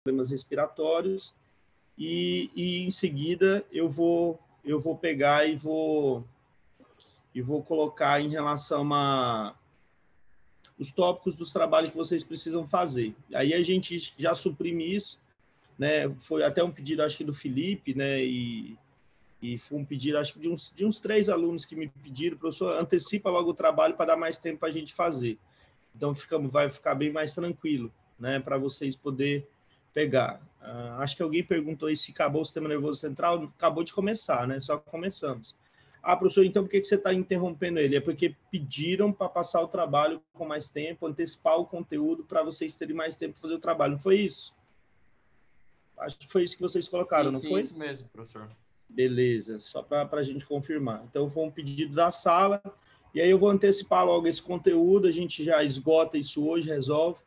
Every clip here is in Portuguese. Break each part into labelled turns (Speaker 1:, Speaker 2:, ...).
Speaker 1: problemas respiratórios, e em seguida eu vou pegar e vou colocar em relação os tópicos dos trabalhos que vocês precisam fazer. Aí a gente já suprime isso, né? Foi até um pedido, acho que do Felipe, né? E foi um pedido, acho que de uns 3 alunos que me pediram, professor, antecipa logo o trabalho para dar mais tempo para a gente fazer. Então vai ficar bem mais tranquilo, né? Para vocês poder pegar. Acho que alguém perguntou aí se acabou o sistema nervoso central. Acabou de começar, né? Só começamos. Professor, então por que você está interrompendo ele? É porque pediram para passar o trabalho com mais tempo, antecipar o conteúdo para vocês terem mais tempo para fazer o trabalho. Não foi isso? Acho que foi isso que vocês colocaram, não foi?
Speaker 2: Isso mesmo, professor.
Speaker 1: Beleza, só para a gente confirmar. Então, foi um pedido da sala, e aí eu vou antecipar logo esse conteúdo, a gente já esgota isso hoje, resolve,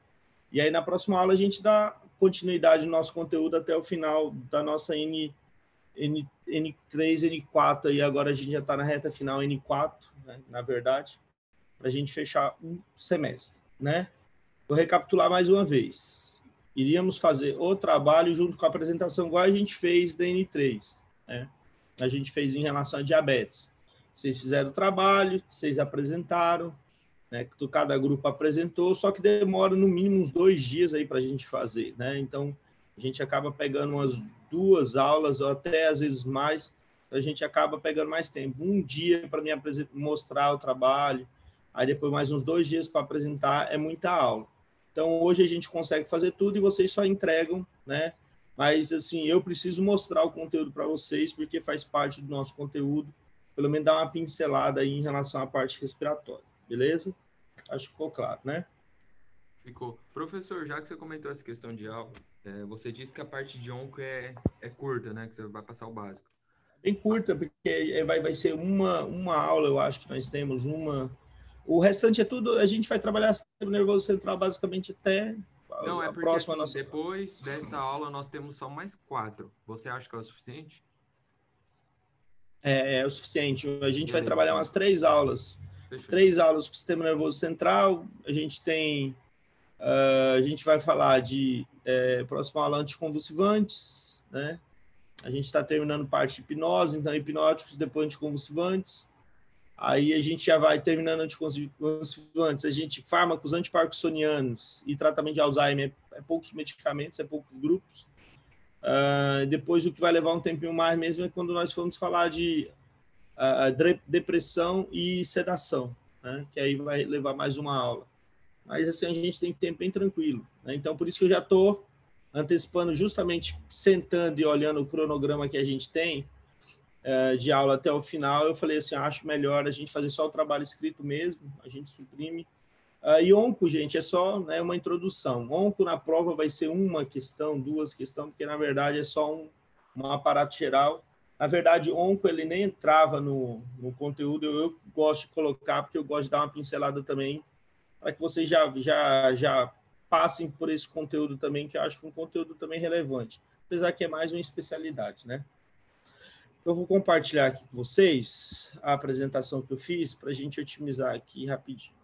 Speaker 1: e aí na próxima aula a gente dá continuidade no nosso conteúdo até o final da nossa N3, N4, e agora a gente já está na reta final N4, né, na verdade, para a gente fechar um semestre, né? Vou recapitular mais uma vez. Iríamos fazer o trabalho junto com a apresentação, igual a gente fez da N3, né? A gente fez em relação a diabetes. Vocês fizeram o trabalho, vocês apresentaram, né? Cada grupo apresentou, só que demora no mínimo uns 2 dias aí para a gente fazer, né? Então, a gente acaba pegando umas 2 aulas, ou até às vezes mais, a gente acaba pegando mais tempo. Um dia para me mostrar o trabalho, aí depois mais uns 2 dias para apresentar, é muita aula. Então, hoje a gente consegue fazer tudo e vocês só entregam, né? Mas, assim, eu preciso mostrar o conteúdo para vocês, porque faz parte do nosso conteúdo, pelo menos dar uma pincelada aí em relação à parte respiratória, beleza? Acho que ficou claro, né?
Speaker 2: Ficou. Professor, já que você comentou essa questão de aula, você disse que a parte de onco é curta, né? Que você vai passar o básico.
Speaker 1: Bem curta, porque vai ser uma aula, eu acho que nós temos uma. O restante é tudo, a gente vai trabalhar sistema nervoso central basicamente até
Speaker 2: Não, é
Speaker 1: a
Speaker 2: porque
Speaker 1: próxima
Speaker 2: assim,
Speaker 1: nossa.
Speaker 2: depois dessa aula nós temos só mais 4. Você acha que é o suficiente?
Speaker 1: É o suficiente. A gente vai
Speaker 2: Beleza,
Speaker 1: trabalhar
Speaker 2: então.
Speaker 1: umas 3 aulas.
Speaker 2: Fechou, então.
Speaker 1: 3 aulas com o sistema nervoso central. A gente tem. A gente vai falar de próxima aula anticonvulsivantes, né? A gente está terminando parte de hipnose, então hipnóticos, depois anticonvulsivantes. Aí a gente já vai terminando anticonvulsivantes. A gente, fármacos antiparkinsonianos e tratamento de Alzheimer, é poucos medicamentos, é poucos grupos. Depois, o que vai levar um tempinho mais mesmo é quando nós formos falar de depressão e sedação, né? Que aí vai levar mais uma aula. Mas assim, a gente tem tempo bem tranquilo, né? Então, por isso que eu já estou antecipando, justamente sentando e olhando o cronograma que a gente tem de aula até o final. Eu falei assim, acho melhor a gente fazer só o trabalho escrito mesmo, a gente suprime. E onco, gente, é só, né, uma introdução. Onco na prova vai ser uma questão, 2 questões, porque na verdade é só um aparato geral. Na verdade, onco ele nem entrava no conteúdo, eu gosto de colocar, porque eu gosto de dar uma pincelada também, para que vocês já passem por esse conteúdo também, que eu acho que é um conteúdo também relevante, apesar que é mais uma especialidade, né? Eu vou compartilhar aqui com vocês a apresentação que eu fiz para a gente otimizar aqui rapidinho.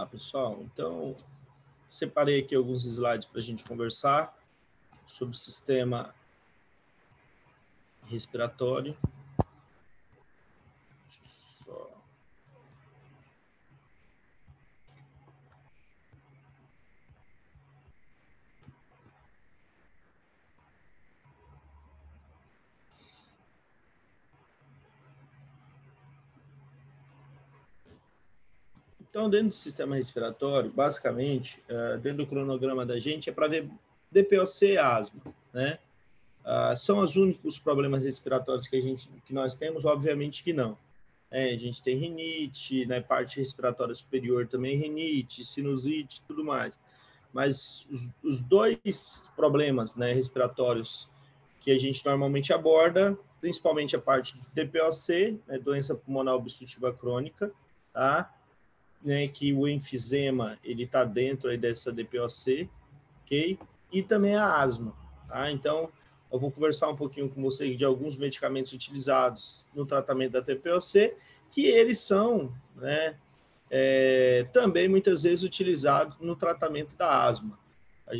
Speaker 1: lá, pessoal. Então, separei aqui alguns slides para a gente conversar sobre o sistema respiratório. Deixa eu só... Então, dentro do sistema respiratório, basicamente, dentro do cronograma da gente, é para ver DPOC e asma, né? São os únicos problemas respiratórios que nós temos? Obviamente que não. A gente tem rinite, na parte respiratória superior também rinite, sinusite, tudo mais. Mas os dois problemas, né, respiratórios que a gente normalmente aborda, principalmente a parte de DPOC, né, doença pulmonar obstrutiva crônica, tá? Né, que o enfisema ele está dentro aí dessa DPOC, ok? E também a asma, tá? Então, eu vou conversar um pouquinho com você de alguns medicamentos utilizados no tratamento da DPOC, que eles são, né, também muitas vezes utilizados no tratamento da asma.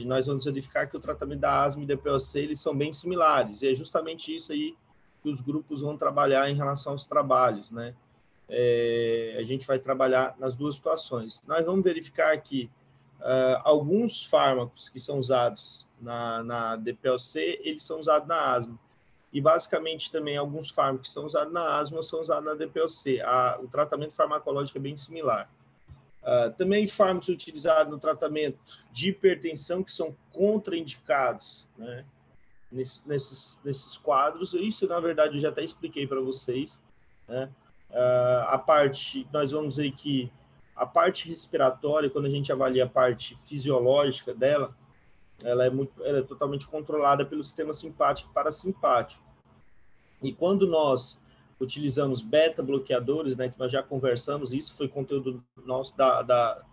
Speaker 1: Nós vamos verificar que o tratamento da asma e DPOC eles são bem similares, e é justamente isso aí que os grupos vão trabalhar em relação aos trabalhos, né? A gente vai trabalhar nas duas situações. Nós vamos verificar aqui alguns fármacos que são usados na DPOC, eles são usados na asma. E, basicamente, também alguns fármacos que são usados na asma são usados na DPOC. O tratamento farmacológico é bem similar. Também fármacos utilizados no tratamento de hipertensão que são contraindicados, né, nesses quadros. Isso, na verdade, eu já até expliquei para vocês, né? A parte, nós vamos ver que a parte respiratória, quando a gente avalia a parte fisiológica dela, ela é totalmente controlada pelo sistema simpático e parasimpático. E quando nós utilizamos beta-bloqueadores, né, que nós já conversamos, isso foi conteúdo nosso da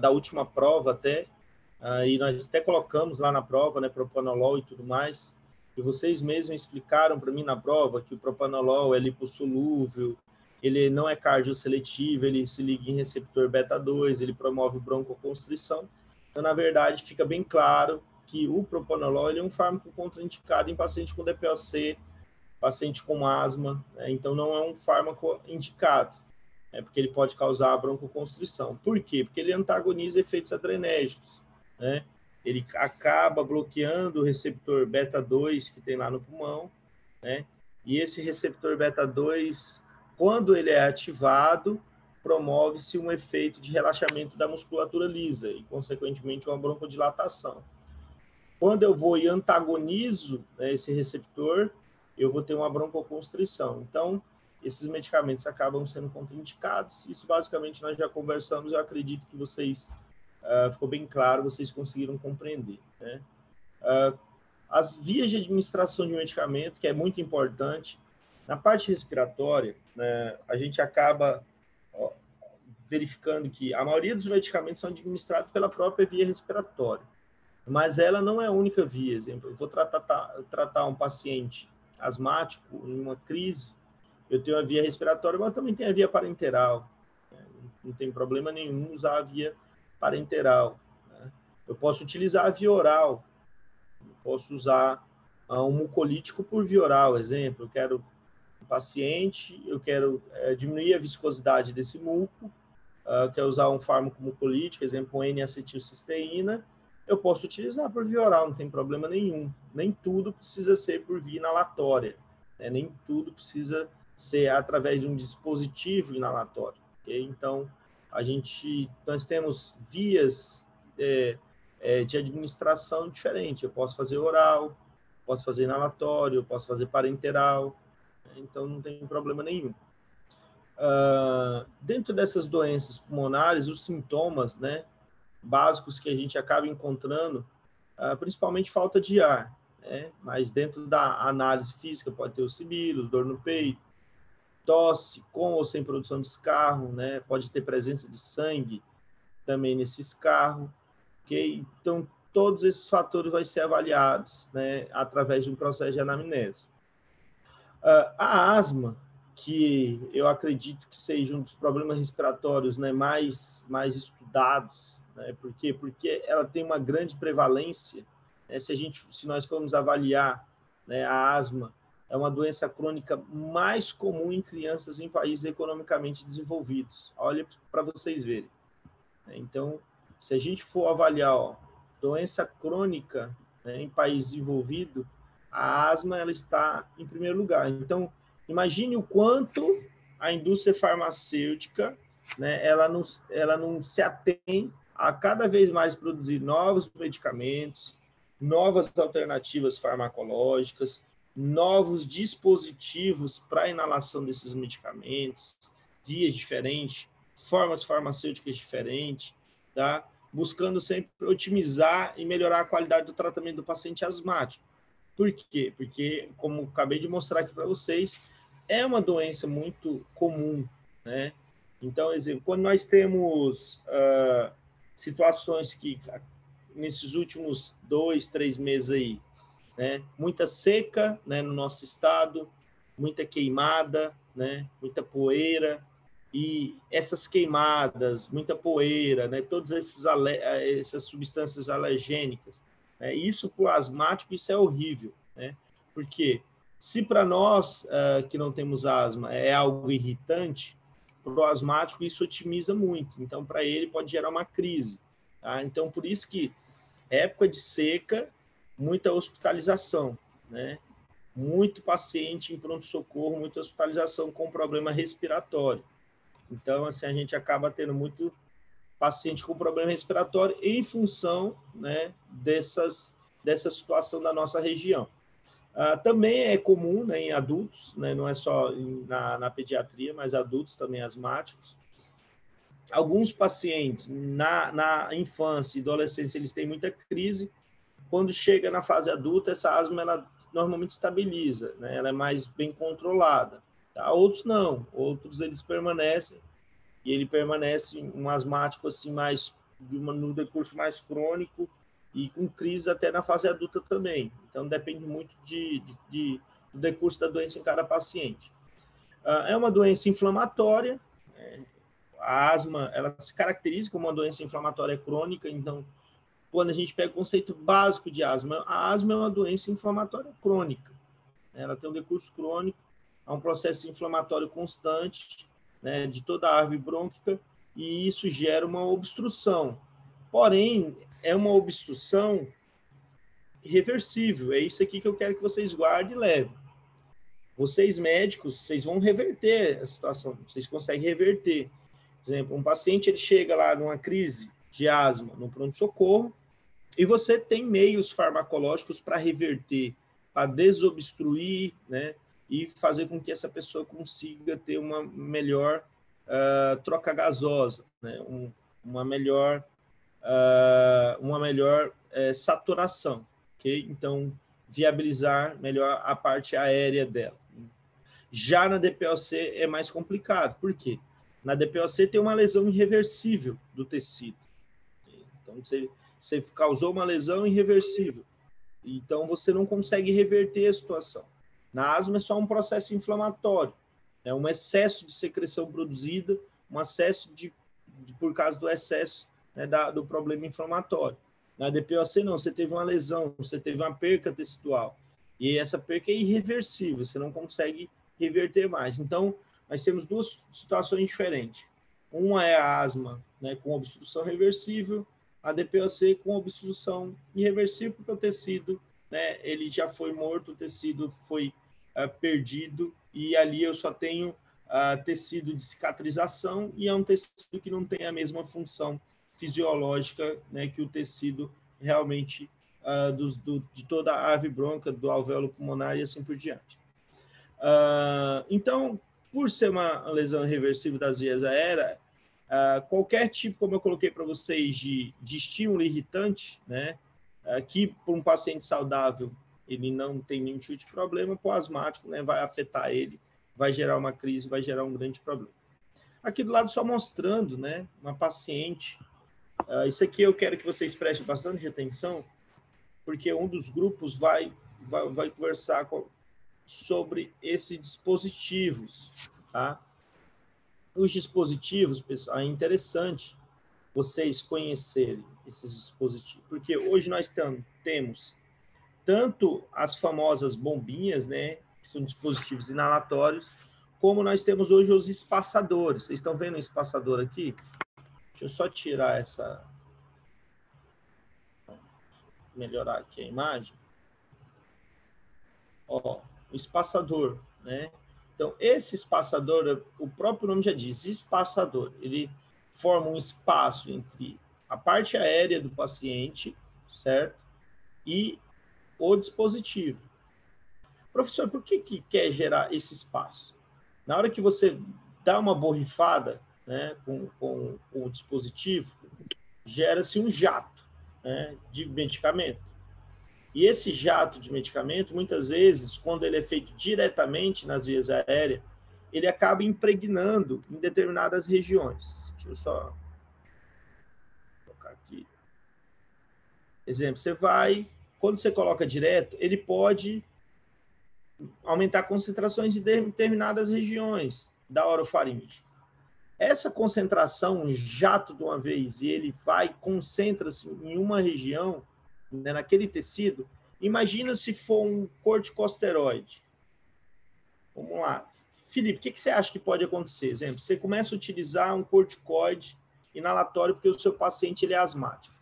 Speaker 1: última prova até, e nós até colocamos lá na prova, né, propanolol e tudo mais, e vocês mesmos explicaram para mim na prova que o propanolol é lipossolúvel, ele não é cardioseletivo, ele se liga em receptor beta-2, ele promove broncoconstrição. Então, na verdade, fica bem claro que o propanolol ele é um fármaco contraindicado em paciente com DPOC, paciente com asma, né? Então não é um fármaco indicado, né? Porque ele pode causar broncoconstrição. Por quê? Porque ele antagoniza efeitos adrenérgicos, né? Ele acaba bloqueando o receptor beta-2 que tem lá no pulmão, né? E esse receptor beta-2, quando ele é ativado, promove-se um efeito de relaxamento da musculatura lisa e, consequentemente, uma broncodilatação. Quando eu vou e antagonizo, né, esse receptor, eu vou ter uma broncoconstrição. Então, esses medicamentos acabam sendo contraindicados. Isso, basicamente, nós já conversamos. Eu acredito que vocês, ficou bem claro, vocês conseguiram compreender, né? As vias de administração de medicamento, que é muito importante. Na parte respiratória, né, a gente acaba verificando que a maioria dos medicamentos são administrados pela própria via respiratória. Mas ela não é a única via. Exemplo, eu vou tratar um paciente asmático em uma crise, eu tenho a via respiratória, mas também tenho a via parenteral. Não tem problema nenhum usar a via parenteral, né? Eu posso utilizar a via oral, eu posso usar um mucolítico por via oral. Exemplo, eu quero um paciente, eu quero diminuir a viscosidade desse muco, quero usar um fármaco mucolítico, exemplo, N-acetilcisteína, eu posso utilizar por via oral, não tem problema nenhum. Nem tudo precisa ser por via inalatória, né? Nem tudo precisa ser através de um dispositivo inalatório, okay? Então, nós temos vias de administração diferentes. Eu posso fazer oral, posso fazer inalatório, posso fazer parenteral, né? Então não tem problema nenhum. Dentro dessas doenças pulmonares, os sintomas, né, básicos que a gente acaba encontrando, principalmente falta de ar, né? Mas dentro da análise física pode ter os sibilos, dor no peito, tosse com ou sem produção de escarro, né? Pode ter presença de sangue também nesse escarro, ok? Então, todos esses fatores vão ser avaliados, né, através de um processo de anamnese. A asma, que eu acredito que seja um dos problemas respiratórios, né, mais estudados, né? Por quê? Porque ela tem uma grande prevalência, né? Se nós formos avaliar, né, a asma é uma doença crônica mais comum em crianças em países economicamente desenvolvidos. Olha para vocês verem. Então, se a gente for avaliar, ó, doença crônica, né, em país desenvolvido, a asma ela está em primeiro lugar. Então, imagine o quanto a indústria farmacêutica, né, ela não se atém a cada vez mais produzir novos medicamentos, novas alternativas farmacológicas, novos dispositivos para inalação desses medicamentos, vias diferentes, formas farmacêuticas diferentes, tá? Buscando sempre otimizar e melhorar a qualidade do tratamento do paciente asmático. Por quê? Porque, como acabei de mostrar aqui para vocês, é uma doença muito comum, né? Então, exemplo, quando nós temos situações que, nesses últimos 2, 3 meses aí, né, muita seca, né, no nosso estado, muita queimada, né, muita poeira, e essas queimadas, muita poeira, né, todas essas substâncias alergênicas, né, isso para o asmático, isso é horrível, né, porque se para nós que não temos asma é algo irritante, para o asmático isso otimiza muito, então para ele pode gerar uma crise, tá? Então por isso que época de seca, muita hospitalização, né? Muito paciente em pronto-socorro, muita hospitalização com problema respiratório. Então, assim, a gente acaba tendo muito paciente com problema respiratório em função, né, dessa situação da nossa região. Também é comum, né, em adultos, né, não é só na pediatria, mas adultos também asmáticos. Alguns pacientes na infância e adolescência, eles têm muita crise. Quando chega na fase adulta, essa asma ela normalmente estabiliza, né? Ela é mais bem controlada. Tá? Outros não, outros eles permanecem, e ele permanece um asmático assim mais no decurso mais crônico e com crise até na fase adulta também. Então depende muito do decurso da doença em cada paciente. É uma doença inflamatória. A asma ela se caracteriza como uma doença inflamatória crônica, então quando a gente pega o conceito básico de asma, a asma é uma doença inflamatória crônica. Ela tem um decurso crônico, há um processo inflamatório constante, né, de toda a árvore brônquica, e isso gera uma obstrução. Porém, é uma obstrução reversível. É isso aqui que eu quero que vocês guardem e levem. Vocês médicos, vocês vão reverter a situação, vocês conseguem reverter. Por exemplo, um paciente ele chega lá numa crise de asma no pronto-socorro, e você tem meios farmacológicos para reverter, para desobstruir, né, e fazer com que essa pessoa consiga ter uma melhor troca gasosa, né, uma melhor saturação, ok? Então, viabilizar melhor a parte aérea dela. Já na DPOC é mais complicado, por quê? Na DPOC tem uma lesão irreversível do tecido. Então, você causou uma lesão irreversível. Então, você não consegue reverter a situação. Na asma é só um processo inflamatório. É um excesso de secreção produzida, um excesso por causa do excesso, né, do problema inflamatório. Na DPOC, não. Você teve uma lesão, você teve uma perca tecidual. E essa perca é irreversível. Você não consegue reverter mais. Então, nós temos duas situações diferentes. Uma é a asma, né, com obstrução reversível, a DPOC com obstrução irreversível, porque o tecido, né, ele já foi morto, o tecido foi perdido, e ali eu só tenho tecido de cicatrização, e é um tecido que não tem a mesma função fisiológica, né, que o tecido realmente de toda a árvore brônquica, do alvéolo pulmonar e assim por diante. Então, por ser uma lesão irreversível das vias aéreas, qualquer tipo, como eu coloquei para vocês, de estímulo irritante, né, que para um paciente saudável ele não tem nenhum tipo de problema, para o asmático, né, vai afetar ele, vai gerar uma crise, vai gerar um grande problema. Aqui do lado só mostrando, né, uma paciente, isso aqui eu quero que vocês prestem bastante atenção, porque um dos grupos vai conversar sobre esses dispositivos, tá? Os dispositivos, pessoal, é interessante vocês conhecerem esses dispositivos, porque hoje nós temos tanto as famosas bombinhas, né, que são dispositivos inalatórios, como nós temos hoje os espaçadores. Vocês estão vendo o espaçador aqui? Deixa eu só tirar essa... melhorar aqui a imagem. Ó, o espaçador, né? Então, esse espaçador, o próprio nome já diz, espaçador. Ele forma um espaço entre a parte aérea do paciente, certo? E o dispositivo. Professor, por que quer gerar esse espaço? Na hora que você dá uma borrifada, né, com o dispositivo, gera-se um jato, né, de medicamento. E esse jato de medicamento, muitas vezes, quando ele é feito diretamente nas vias aéreas, ele acaba impregnando em determinadas regiões. Deixa eu só colocar aqui. Exemplo, quando você coloca direto, ele pode aumentar concentrações em determinadas regiões da orofaringe. Essa concentração, um jato de uma vez, e ele concentra-se em uma região, né, naquele tecido. Imagina se for um corticosteroide. Vamos lá. Felipe, o que você acha que pode acontecer? Exemplo, você começa a utilizar um corticoide inalatório porque o seu paciente ele é asmático.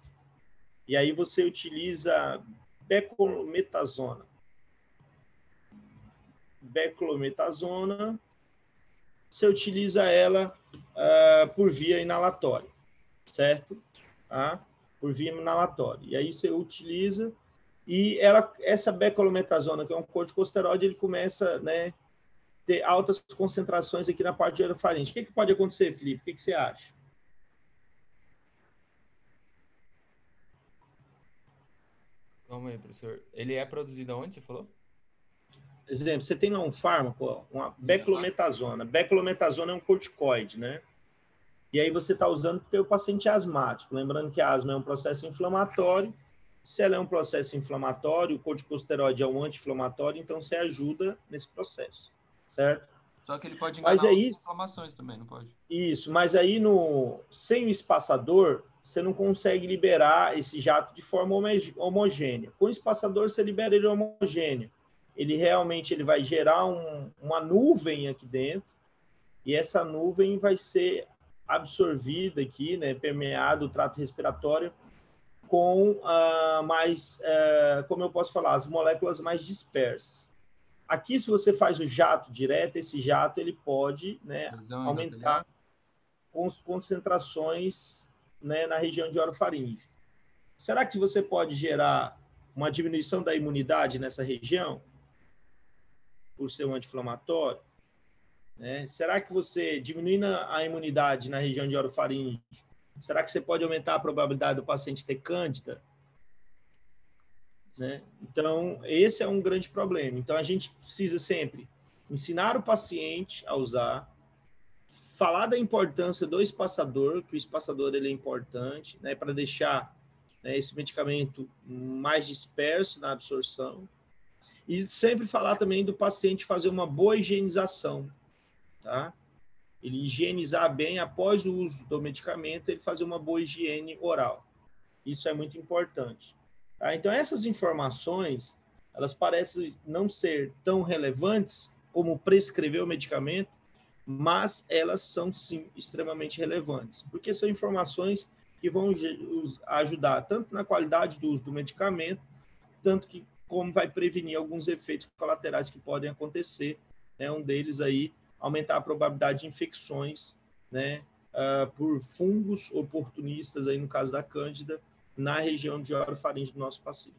Speaker 1: E aí você utiliza beclometasona. Beclometasona, você utiliza ela por via inalatória, certo? Tá? Por via inalatória. E aí você utiliza, e essa beclometasona, que é um corticosteroide, ele começa, né, ter altas concentrações aqui na parte de orofaringe. O que pode acontecer, Felipe? O que você acha?
Speaker 2: Calma aí, professor. Ele é produzido onde, você falou?
Speaker 1: Exemplo, você tem lá um fármaco, uma beclometasona. Beclometasona é um corticoide, né? E aí você está usando porque o paciente é asmático. Lembrando que a asma é um processo inflamatório. Se ela é um processo inflamatório, o corticosteroide é um anti-inflamatório, então você ajuda nesse processo, certo?
Speaker 2: Só que ele pode
Speaker 1: Mas
Speaker 2: enganar
Speaker 1: aí,
Speaker 2: outras inflamações também, não pode?
Speaker 1: isso, mas aí sem o espaçador, você não consegue liberar esse jato de forma homogênea. Com o espaçador, você libera ele homogêneo. Ele realmente vai gerar uma nuvem aqui dentro, e essa nuvem vai ser absorvida aqui, né, permeado o trato respiratório com como eu posso falar, as moléculas mais dispersas. Aqui, se você faz o jato direto, esse jato ele pode, né, aumentar concentrações, né, na região de orofaringe. Será que você pode gerar uma diminuição da imunidade nessa região, por ser um anti-inflamatório? Né? Será que você, diminuindo a imunidade na região de orofaringe, será que você pode aumentar a probabilidade do paciente ter cândida? Né? Então, esse é um grande problema. Então, a gente precisa sempre ensinar o paciente a usar, falar da importância do espaçador, que o espaçador ele é importante, né, para deixar, né, esse medicamento mais disperso na absorção, e sempre falar também do paciente fazer uma boa higienização, tá? Ele higienizar bem após o uso do medicamento, ele fazer uma boa higiene oral. Isso é muito importante. Tá? Então, essas informações, elas parecem não ser tão relevantes como prescrever o medicamento, mas elas são, sim, extremamente relevantes, porque são informações que vão ajudar tanto na qualidade do uso do medicamento, tanto que como vai prevenir alguns efeitos colaterais que podem acontecer, né? Um deles aí, aumentar a probabilidade de infecções, né, por fungos oportunistas, aí no caso da Cândida, na região de orofaringe do nosso paciente.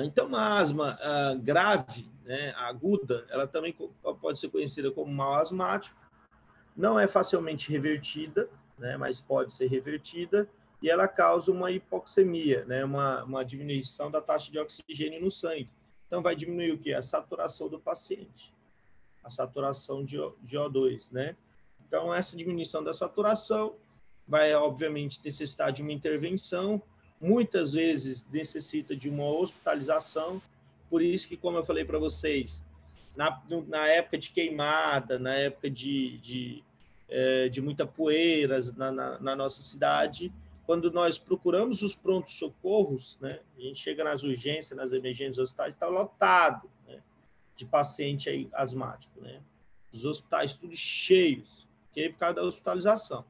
Speaker 1: Então, uma asma grave, né, aguda, ela também pode ser conhecida como mal asmático, não é facilmente revertida, né, mas pode ser revertida, e ela causa uma hipoxemia, né, uma diminuição da taxa de oxigênio no sangue. Então, vai diminuir o quê? A saturação do paciente, a saturação de O2, né? Então, essa diminuição da saturação vai, obviamente, necessitar de uma intervenção, muitas vezes necessita de uma hospitalização, por isso que, como eu falei para vocês, na época de queimada, na época de muita poeira na nossa cidade, quando nós procuramos os prontos-socorros, né, a gente chega nas urgências, nas emergências hospitais, está lotado, né, de paciente aí asmático, né? Os hospitais tudo cheios, okay? Por causa da hospitalização.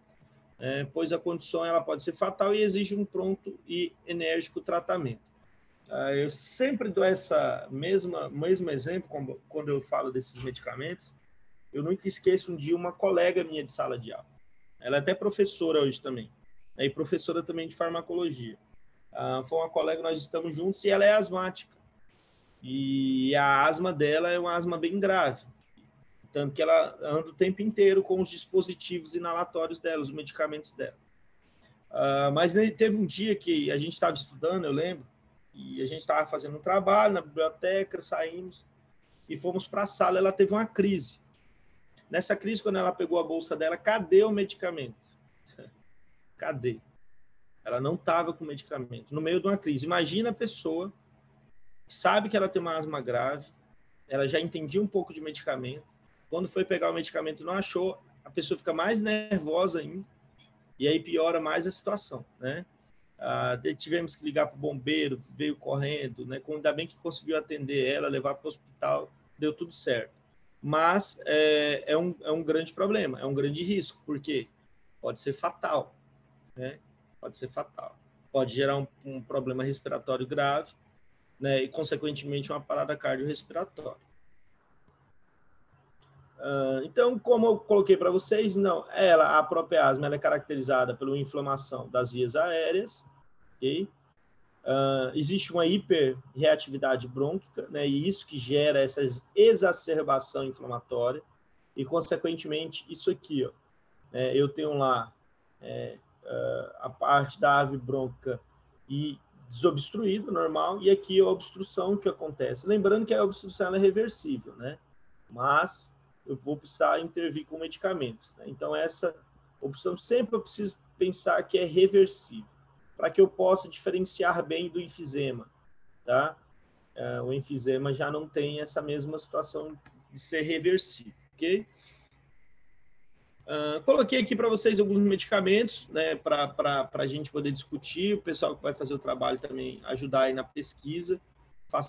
Speaker 1: Pois a condição ela pode ser fatal e exige um pronto e enérgico tratamento. Eu sempre dou essa mesmo exemplo quando eu falo desses medicamentos. Eu nunca esqueço um dia uma colega minha de sala de aula. Ela é até professora hoje também, e professora também de farmacologia. Foi uma colega, nós estamos juntos, e ela é asmática. E a asma dela é uma asma bem grave. Tanto que ela anda o tempo inteiro com os dispositivos inalatórios dela, os medicamentos dela. Mas teve um dia que a gente estava estudando, eu lembro, e a gente estava fazendo um trabalho na biblioteca, saímos e fomos para a sala. Ela teve uma crise. Nessa crise, quando ela pegou a bolsa dela, cadê o medicamento? Cadê? Ela não estava com medicamento, no meio de uma crise. Imagina a pessoa que sabe que ela tem uma asma grave, ela já entendia um pouco de medicamento, quando foi pegar o medicamento não achou, a pessoa fica mais nervosa ainda, e aí piora mais a situação, né? Tivemos que ligar para o bombeiro, veio correndo, né? Ainda bem que conseguiu atender ela, levar para o hospital, deu tudo certo. Mas é um grande problema, é um grande risco, porque pode ser fatal, né? Pode ser fatal. Pode gerar um problema respiratório grave, né? E, consequentemente, uma parada cardiorrespiratória. Então, como eu coloquei para vocês, não, a própria asma ela é caracterizada pela inflamação das vias aéreas, ok? Existe uma hiperreatividade brônquica, né? E isso que gera essa exacerbação inflamatória, e, consequentemente, isso aqui, ó, eu tenho lá a parte da árvore brônquica e desobstruída, normal, e aqui a obstrução que acontece. Lembrando que a obstrução ela é reversível, né? Mas eu vou precisar intervir com medicamentos, né? Então, essa opção sempre eu preciso pensar que é reversível, para que eu possa diferenciar bem do enfisema, tá? O enfisema já não tem essa mesma situação de ser reversível, ok? Coloquei aqui para vocês alguns medicamentos, né, para a gente poder discutir, o pessoal que vai fazer o trabalho também ajudar aí na pesquisa,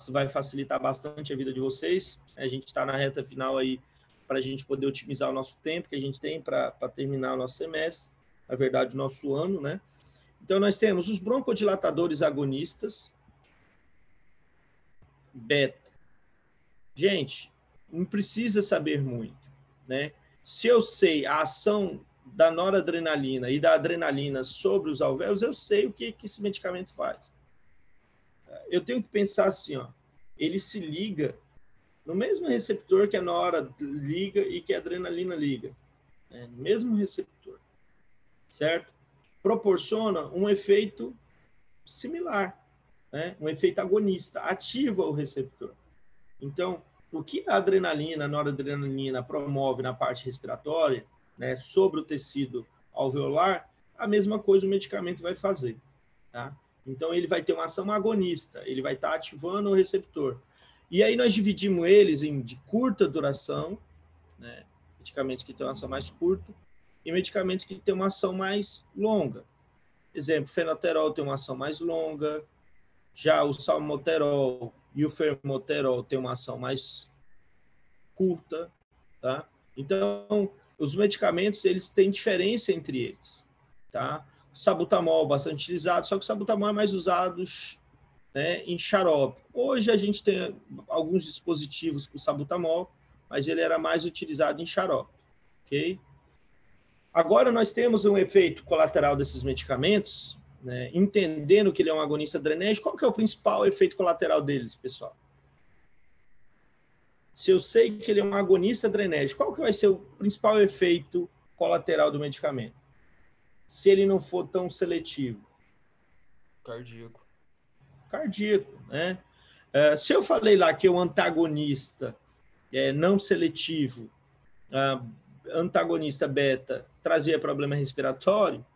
Speaker 1: vai facilitar bastante a vida de vocês. A gente está na reta final aí para a gente poder otimizar o nosso tempo que a gente tem para terminar o nosso semestre, na verdade o nosso ano, né? Então nós temos os broncodilatadores agonistas, beta. Gente, não precisa saber muito, né? Se eu sei a ação da noradrenalina e da adrenalina sobre os alvéolos, eu sei o que esse medicamento faz. Eu tenho que pensar assim, ó, ele se liga no mesmo receptor que a nora liga e que a adrenalina liga, né? No mesmo receptor, certo? Proporciona um efeito similar, né? Um efeito agonista, ativa o receptor. Então, o que a adrenalina, a noradrenalina promove na parte respiratória, né, sobre o tecido alveolar, a mesma coisa o medicamento vai fazer, tá? Então, ele vai ter uma ação agonista, ele vai estar ativando o receptor. E aí nós dividimos eles de curta duração, né, medicamentos que têm uma ação mais curta, e medicamentos que têm uma ação mais longa. Exemplo, fenoterol tem uma ação mais longa, já o salmoterol e o fermoterol têm uma ação mais curta, tá? Então, os medicamentos, eles têm diferença entre eles, tá? O sabutamol, bastante utilizado, só que o sabutamol é mais usado, né, em xarope. Hoje a gente tem alguns dispositivos com sabutamol, mas ele era mais utilizado em xarope, ok? Agora nós temos um efeito colateral desses medicamentos, né, entendendo que ele é um agonista adrenérgico. Qual que é o principal efeito colateral deles, pessoal? Se eu sei que ele é um agonista adrenérgico, qual que vai ser o principal efeito colateral do medicamento? Se ele não for tão seletivo?
Speaker 2: Cardíaco.
Speaker 1: Cardíaco, né? Se eu falei lá que o antagonista não seletivo, antagonista beta, trazia problema respiratório,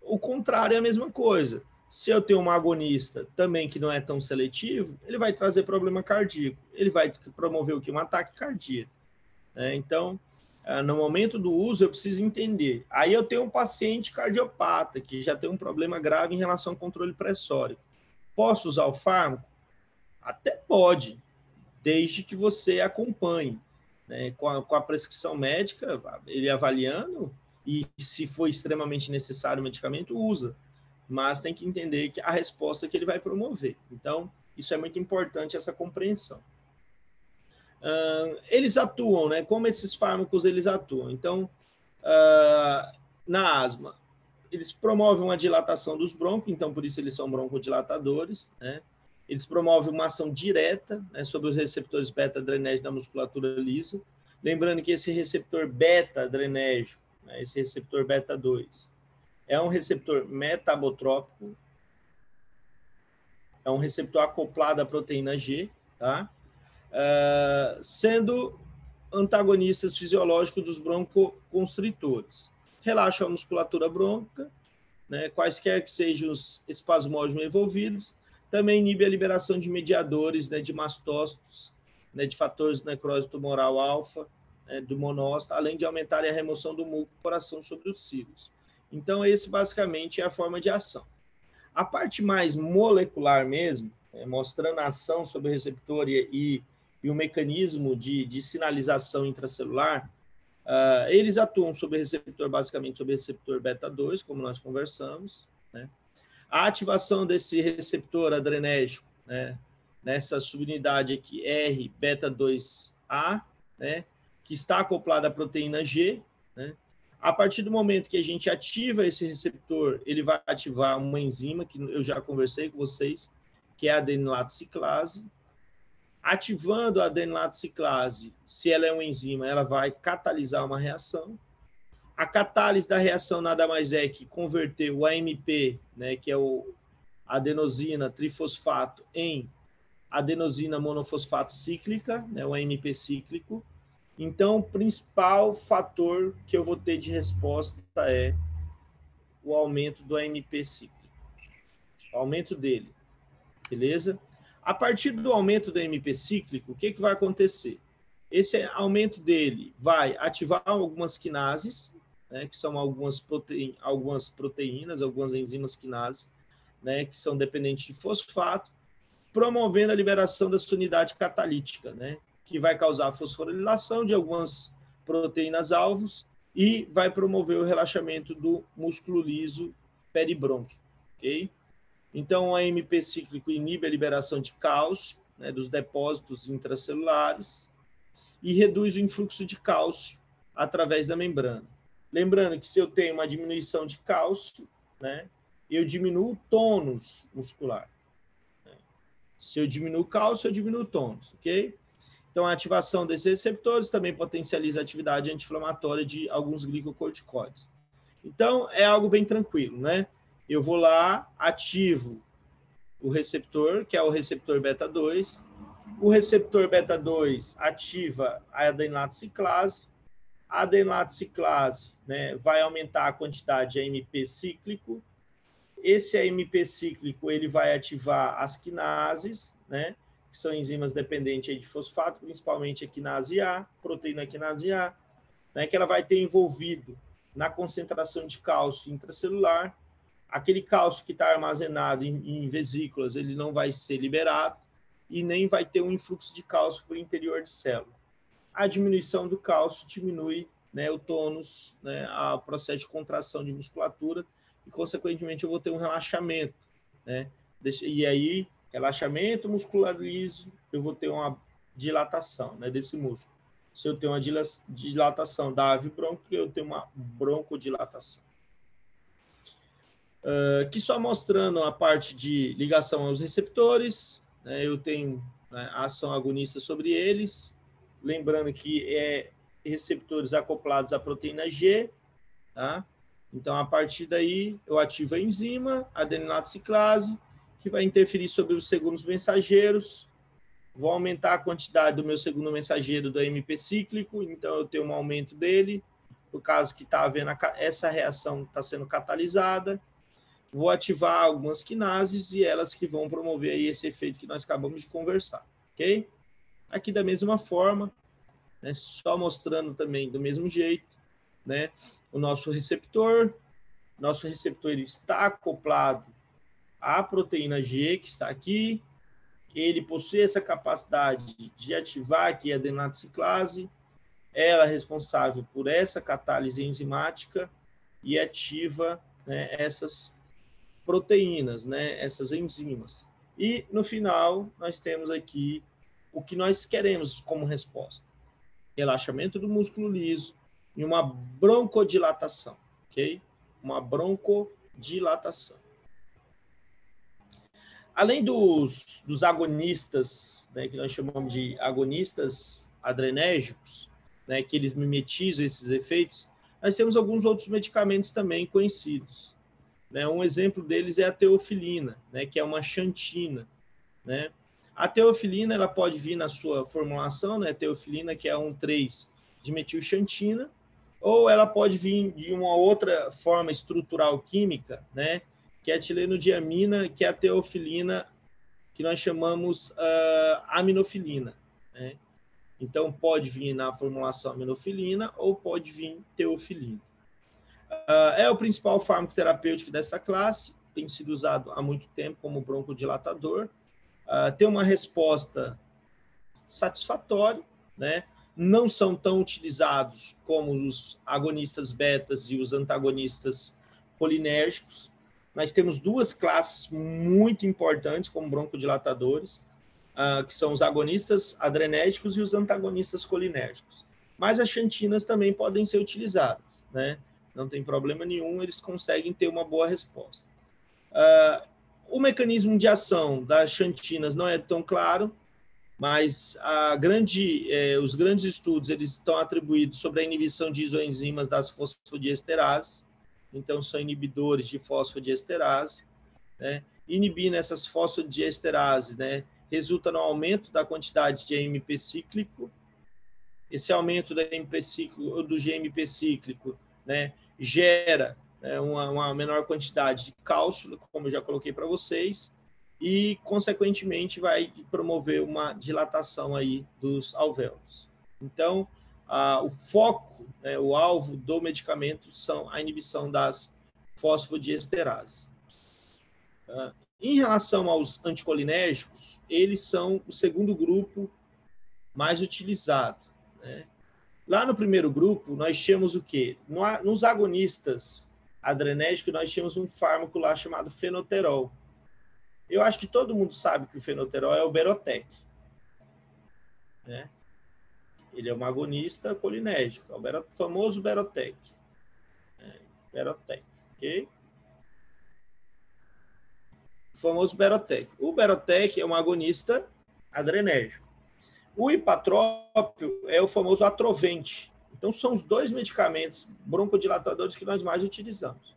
Speaker 1: o contrário é a mesma coisa. Se eu tenho um agonista também que não é tão seletivo, ele vai trazer problema cardíaco. Ele vai promover o quê? Um ataque cardíaco. Então, no momento do uso, eu preciso entender. Aí eu tenho um paciente cardiopata, que já tem um problema grave em relação ao controle pressórico. Posso usar o fármaco? Até pode, desde que você acompanhe, né? Com a prescrição médica, ele avaliando, e se for extremamente necessário o medicamento, usa. Mas tem que entender que a resposta que ele vai promover. Então, isso é muito importante, essa compreensão. Eles atuam, né? Como esses fármacos eles atuam? Então, na asma, eles promovem uma dilatação dos brônquios, então por isso eles são broncodilatadores, né? Eles promovem uma ação direta, né, sobre os receptores beta-adrenérgicos da musculatura lisa. Lembrando que esse receptor beta-adrenérgico, né, esse receptor beta-2, é um receptor metabotrópico, é um receptor acoplado à proteína G, tá? Sendo antagonistas fisiológicos dos broncoconstritores. Relaxa a musculatura brônquica, né, quaisquer que sejam os espasmógenos envolvidos, também inibe a liberação de mediadores, né, de mastócitos, né, de fatores de necrose tumoral alfa, né, do monócito, além de aumentar a remoção do muco por ação sobre os cilos. Então, esse basicamente é a forma de ação. A parte mais molecular mesmo, mostrando a ação sobre o receptor e o mecanismo de sinalização intracelular, eles atuam sobre o receptor, basicamente sobre o receptor beta-2, como nós conversamos, né? A ativação desse receptor adrenérgico, né, nessa subunidade aqui, R beta-2A, né, que está acoplada à proteína G, né? A partir do momento que a gente ativa esse receptor, ele vai ativar uma enzima, que eu já conversei com vocês, que é a adenilato ciclase. Ativando a adenilato ciclase, se ela é uma enzima, ela vai catalisar uma reação. A catálise da reação nada mais é que converter o AMP, né, que é o adenosina trifosfato, em adenosina monofosfato cíclica, né, o AMP cíclico. Então, o principal fator que eu vou ter de resposta é o aumento do AMP cíclico. O aumento dele, beleza? A partir do aumento do AMP cíclico, o que vai acontecer? Esse aumento dele vai ativar algumas quinases, né, que são algumas proteínas, algumas enzimas quinases, né, que são dependentes de fosfato, promovendo a liberação da sua unidade catalítica, né, que vai causar a fosforilação de algumas proteínas alvos e vai promover o relaxamento do músculo liso peribrônquio, ok? Então, o AMP cíclico inibe a liberação de cálcio, né, dos depósitos intracelulares e reduz o influxo de cálcio através da membrana. Lembrando que se eu tenho uma diminuição de cálcio, né, eu diminuo o tônus muscular. Se eu diminuo o cálcio, eu diminuo o tônus, ok? Então, a ativação desses receptores também potencializa a atividade anti-inflamatória de alguns glicocorticoides. Então, é algo bem tranquilo, né? Eu vou lá, ativo o receptor, que é o receptor beta-2. O receptor beta-2 ativa a adenilato ciclase. A adenilato ciclase, né, vai aumentar a quantidade de AMP cíclico. Esse AMP cíclico ele vai ativar as quinases, né, que são enzimas dependentes de fosfato, principalmente a quinase A, proteína quinase A, né, que ela vai ter envolvido na concentração de cálcio intracelular. Aquele cálcio que está armazenado em vesículas, ele não vai ser liberado e nem vai ter um influxo de cálcio para o interior de célula. A diminuição do cálcio diminui, né, o tônus, né, o processo de contração de musculatura e, consequentemente, eu vou ter um relaxamento, né? E aí, relaxamento muscular liso, eu vou ter uma dilatação, né, desse músculo. Se eu tenho uma dilatação da ave brônquica, eu tenho uma broncodilatação. Aqui só mostrando a parte de ligação aos receptores, né, eu tenho, né, a ação agonista sobre eles, lembrando que é receptores acoplados à proteína G, tá? Então, a partir daí, eu ativo a enzima, a adenilato ciclase, que vai interferir sobre os segundos mensageiros, vou aumentar a quantidade do meu segundo mensageiro do AMP cíclico, então eu tenho um aumento dele, por causa que está havendo essa reação está sendo catalisada. vou ativar algumas quinases e elas que vão promover aí esse efeito que nós acabamos de conversar, ok? Aqui da mesma forma, né, só mostrando também do mesmo jeito, né, o nosso receptor ele está acoplado à proteína G, que está aqui, ele possui essa capacidade de ativar aqui a adenato ciclase, ela é responsável por essa catálise enzimática e ativa, né, essas proteínas, né, essas enzimas. E, no final, nós temos aqui o que nós queremos como resposta. Relaxamento do músculo liso e uma broncodilatação, ok? Uma broncodilatação. Além dos agonistas, né, que nós chamamos de agonistas adrenérgicos, né, que eles mimetizam esses efeitos, nós temos alguns outros medicamentos também conhecidos. Né? Um exemplo deles é a teofilina, né, que é uma xantina. Né? A teofilina ela pode vir na sua formulação, né, teofilina, que é um 3 de metilxantina, ou ela pode vir de uma outra forma estrutural química, né, que é a tilenodiamina, que é a teofilina, que nós chamamos aminofilina. Né? Então, pode vir na formulação aminofilina ou pode vir teofilina. É o principal fármaco terapêutico dessa classe, tem sido usado há muito tempo como broncodilatador, tem uma resposta satisfatória, né? Não são tão utilizados como os agonistas betas e os antagonistas colinérgicos. Nós temos duas classes muito importantes como broncodilatadores, que são os agonistas adrenérgicos e os antagonistas colinérgicos. Mas as xantinas também podem ser utilizadas, né? Não tem problema nenhum, eles conseguem ter uma boa resposta. O mecanismo de ação das xantinas não é tão claro, mas os grandes estudos eles estão atribuídos sobre a inibição de isoenzimas das fosfodiesterases, então são inibidores de fosfodiesterase, né? Inibindo essas fosfodiesterases, né, resulta no aumento da quantidade de AMP cíclico. Esse aumento do GMP cíclico, né, gera, né, uma menor quantidade de cálcio, como eu já coloquei para vocês, e, consequentemente, vai promover uma dilatação aí dos alvéolos. Então, o foco, né, o alvo do medicamento são a inibição das fosfodiesterases. Em relação aos anticolinérgicos, eles são o segundo grupo mais utilizado. Né? Lá no primeiro grupo, nós tínhamos o quê? Nos agonistas adrenérgicos, nós tínhamos um fármaco lá chamado fenoterol. Eu acho que todo mundo sabe que o fenoterol é o Berotec. Né? Ele é um agonista colinérgico, é o famoso Berotec. Berotec, ok? O famoso Berotec. O Berotec é um agonista adrenérgico. O hipatrópio é o famoso Atrovent. Então, são os dois medicamentos broncodilatadores que nós mais utilizamos.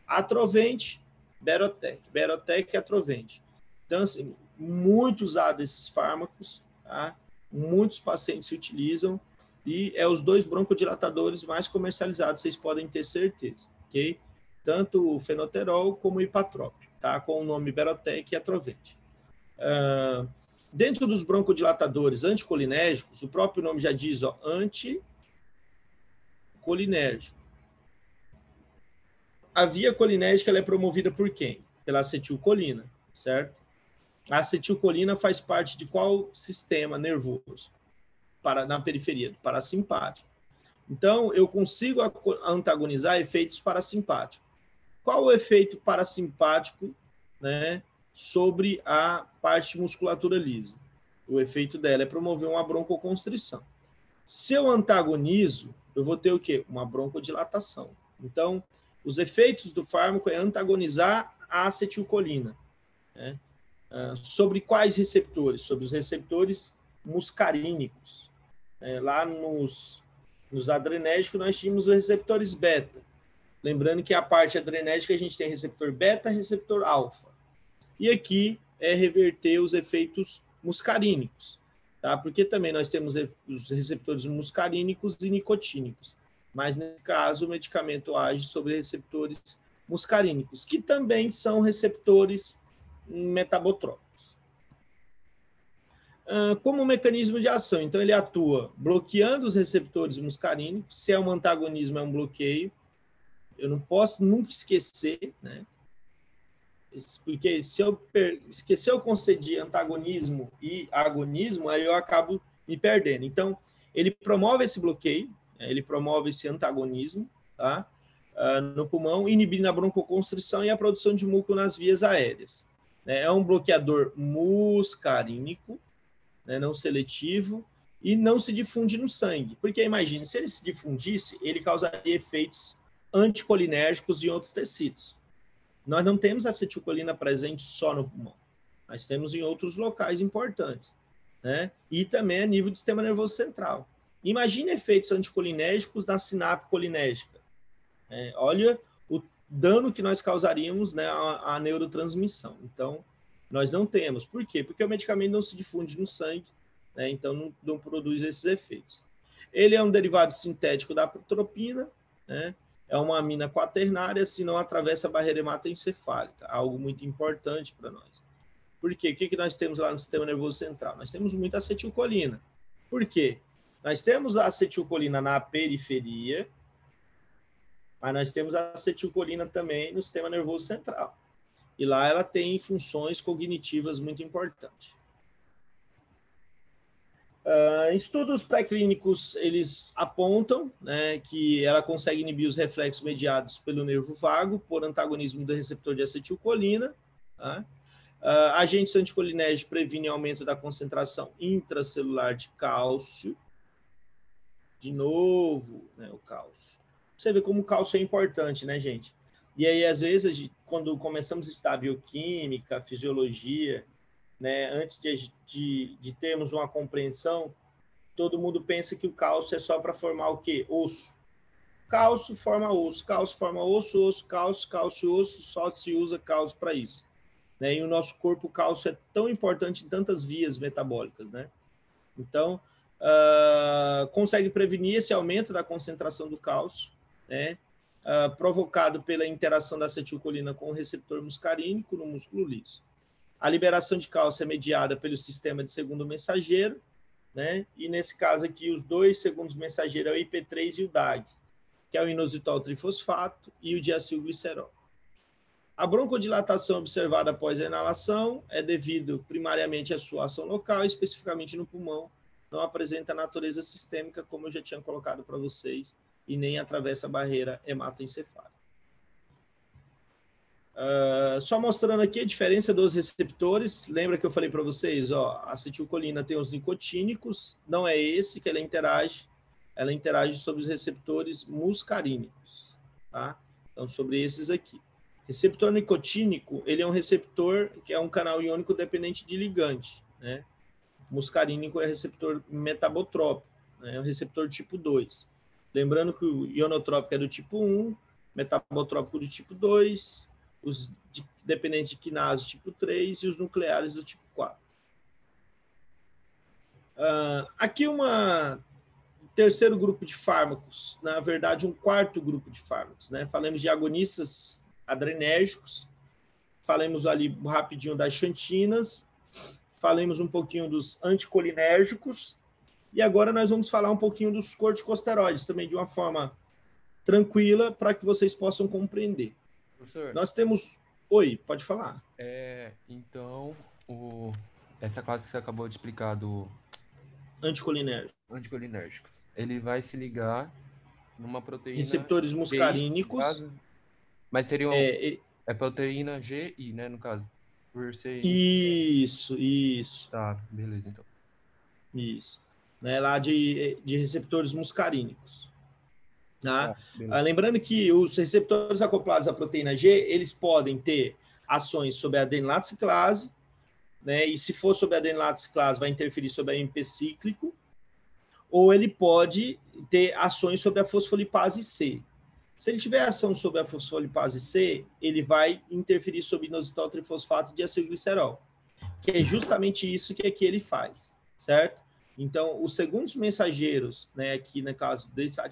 Speaker 1: Atrovent, Berotec. Berotec e Atrovent. Então, assim, muito usado esses fármacos, tá? Muitos pacientes se utilizam e é os dois broncodilatadores mais comercializados, vocês podem ter certeza, ok? Tanto o fenoterol como o hipatrópio, tá? Com o nome Berotec e Atrovent. Dentro dos broncodilatadores anticolinérgicos, o próprio nome já diz, ó, anticolinérgico. A via colinérgica ela é promovida por quem? Pela acetilcolina, certo? A acetilcolina faz parte de qual sistema nervoso? Na periferia, do parasimpático. Então, eu consigo antagonizar efeitos parasimpáticos. Qual o efeito parasimpático, né, sobre a parte de musculatura lisa? O efeito dela é promover uma broncoconstrição. Se eu antagonizo, eu vou ter o quê? Uma broncodilatação. Então, os efeitos do fármaco é antagonizar a acetilcolina. Né? Sobre quais receptores? Sobre os receptores muscarínicos. Lá nos adrenérgicos, nós tínhamos os receptores beta. Lembrando que a parte adrenérgica a gente tem receptor beta e receptor alfa. E aqui é reverter os efeitos muscarínicos, tá? Porque também nós temos os receptores muscarínicos e nicotínicos. Mas, nesse caso, o medicamento age sobre receptores muscarínicos, que também são receptores metabotrópicos. Como mecanismo de ação, então ele atua bloqueando os receptores muscarínicos. Se é um antagonismo, é um bloqueio. Eu não posso nunca esquecer, né? Porque se eu esquecer eu concedi antagonismo e agonismo, aí eu acabo me perdendo. Então, ele promove esse bloqueio, ele promove esse antagonismo, tá? No pulmão, inibindo a broncoconstrição e a produção de muco nas vias aéreas. É um bloqueador muscarínico, né, não seletivo, e não se difunde no sangue. Porque, imagine, se ele se difundisse, ele causaria efeitos anticolinérgicos em outros tecidos. Nós não temos acetilcolina presente só no pulmão. Nós temos em outros locais importantes, né? E também a nível do sistema nervoso central. Imagine efeitos anticolinérgicos na sinapse colinérgica. Olha o dano que nós causaríamos, né, à neurotransmissão. Então, nós não temos. Por quê? Porque o medicamento não se difunde no sangue, né? Então não produz esses efeitos. Ele é um derivado sintético da atropina, né? É uma amina quaternária, se não atravessa a barreira hematoencefálica, algo muito importante para nós. Por quê? O que nós temos lá no sistema nervoso central? Nós temos muita acetilcolina. Por quê? Nós temos a acetilcolina na periferia, mas nós temos a acetilcolina também no sistema nervoso central. E lá ela tem funções cognitivas muito importantes. Estudos pré-clínicos, eles apontam, né, que ela consegue inibir os reflexos mediados pelo nervo vago por antagonismo do receptor de acetilcolina. Tá? Agentes anticolinérgicos previnem aumento da concentração intracelular de cálcio. De novo, né, o cálcio. Você vê como o cálcio é importante, né, gente? E aí, às vezes, quando começamos a estudar bioquímica, fisiologia, né, antes de termos uma compreensão, todo mundo pensa que o cálcio é só para formar o quê? Osso. Cálcio forma osso, osso, cálcio, osso, só se usa cálcio para isso. Né? E o nosso corpo, o cálcio é tão importante em tantas vias metabólicas, né? Então, consegue prevenir esse aumento da concentração do cálcio, né? Provocado pela interação da acetilcolina com o receptor muscarínico no músculo liso. A liberação de cálcio é mediada pelo sistema de segundo mensageiro, né? E nesse caso aqui, os dois segundos mensageiros é o IP3 e o DAG, que é o inositol trifosfato e o diacilglicerol. A broncodilatação observada após a inalação é devido primariamente à sua ação local, especificamente no pulmão, não apresenta natureza sistêmica, como eu já tinha colocado para vocês, e nem atravessa a barreira hematoencefálica. Só mostrando aqui a diferença dos receptores. Lembra que eu falei para vocês, ó, a acetilcolina tem os nicotínicos, não é esse que ela interage sobre os receptores muscarínicos, tá? Então, sobre esses aqui. Receptor nicotínico, ele é um receptor que é um canal iônico dependente de ligante, né? Muscarínico é receptor metabotrópico, né? É um receptor tipo 2. Lembrando que o ionotrópico é do tipo 1, metabotrópico do tipo 2, os dependentes de quinase tipo 3 e os nucleares do tipo 4. Aqui terceiro grupo de fármacos, na verdade um quarto grupo de fármacos, né? Falamos de agonistas adrenérgicos, falamos ali rapidinho das xantinas, falamos um pouquinho dos anticolinérgicos e agora nós vamos falar um pouquinho dos corticosteroides, também de uma forma tranquila para que vocês possam compreender.
Speaker 2: Professor,
Speaker 1: nós temos... Oi, pode falar.
Speaker 2: Então, essa classe que você acabou de explicar do anticolinérgicos, ele vai se ligar numa proteína...
Speaker 1: Receptores muscarínicos.
Speaker 2: GI, mas seria proteína GI, né, no caso? Por ser...
Speaker 1: Isso.
Speaker 2: Tá, beleza, então.
Speaker 1: Isso. Né, lá de receptores muscarínicos. Tá? Lembrando que os receptores acoplados à proteína G, eles podem ter ações sobre a adenilato ciclase, né? E se for sobre a adenilato ciclase, vai interferir sobre a AMP cíclico, ou ele pode ter ações sobre a fosfolipase C. Se ele tiver ação sobre a fosfolipase C, ele vai interferir sobre inositol trifosfato e diacilglicerol, que é justamente isso que aqui ele faz, certo? Então, os segundos mensageiros, né, aqui no caso dessa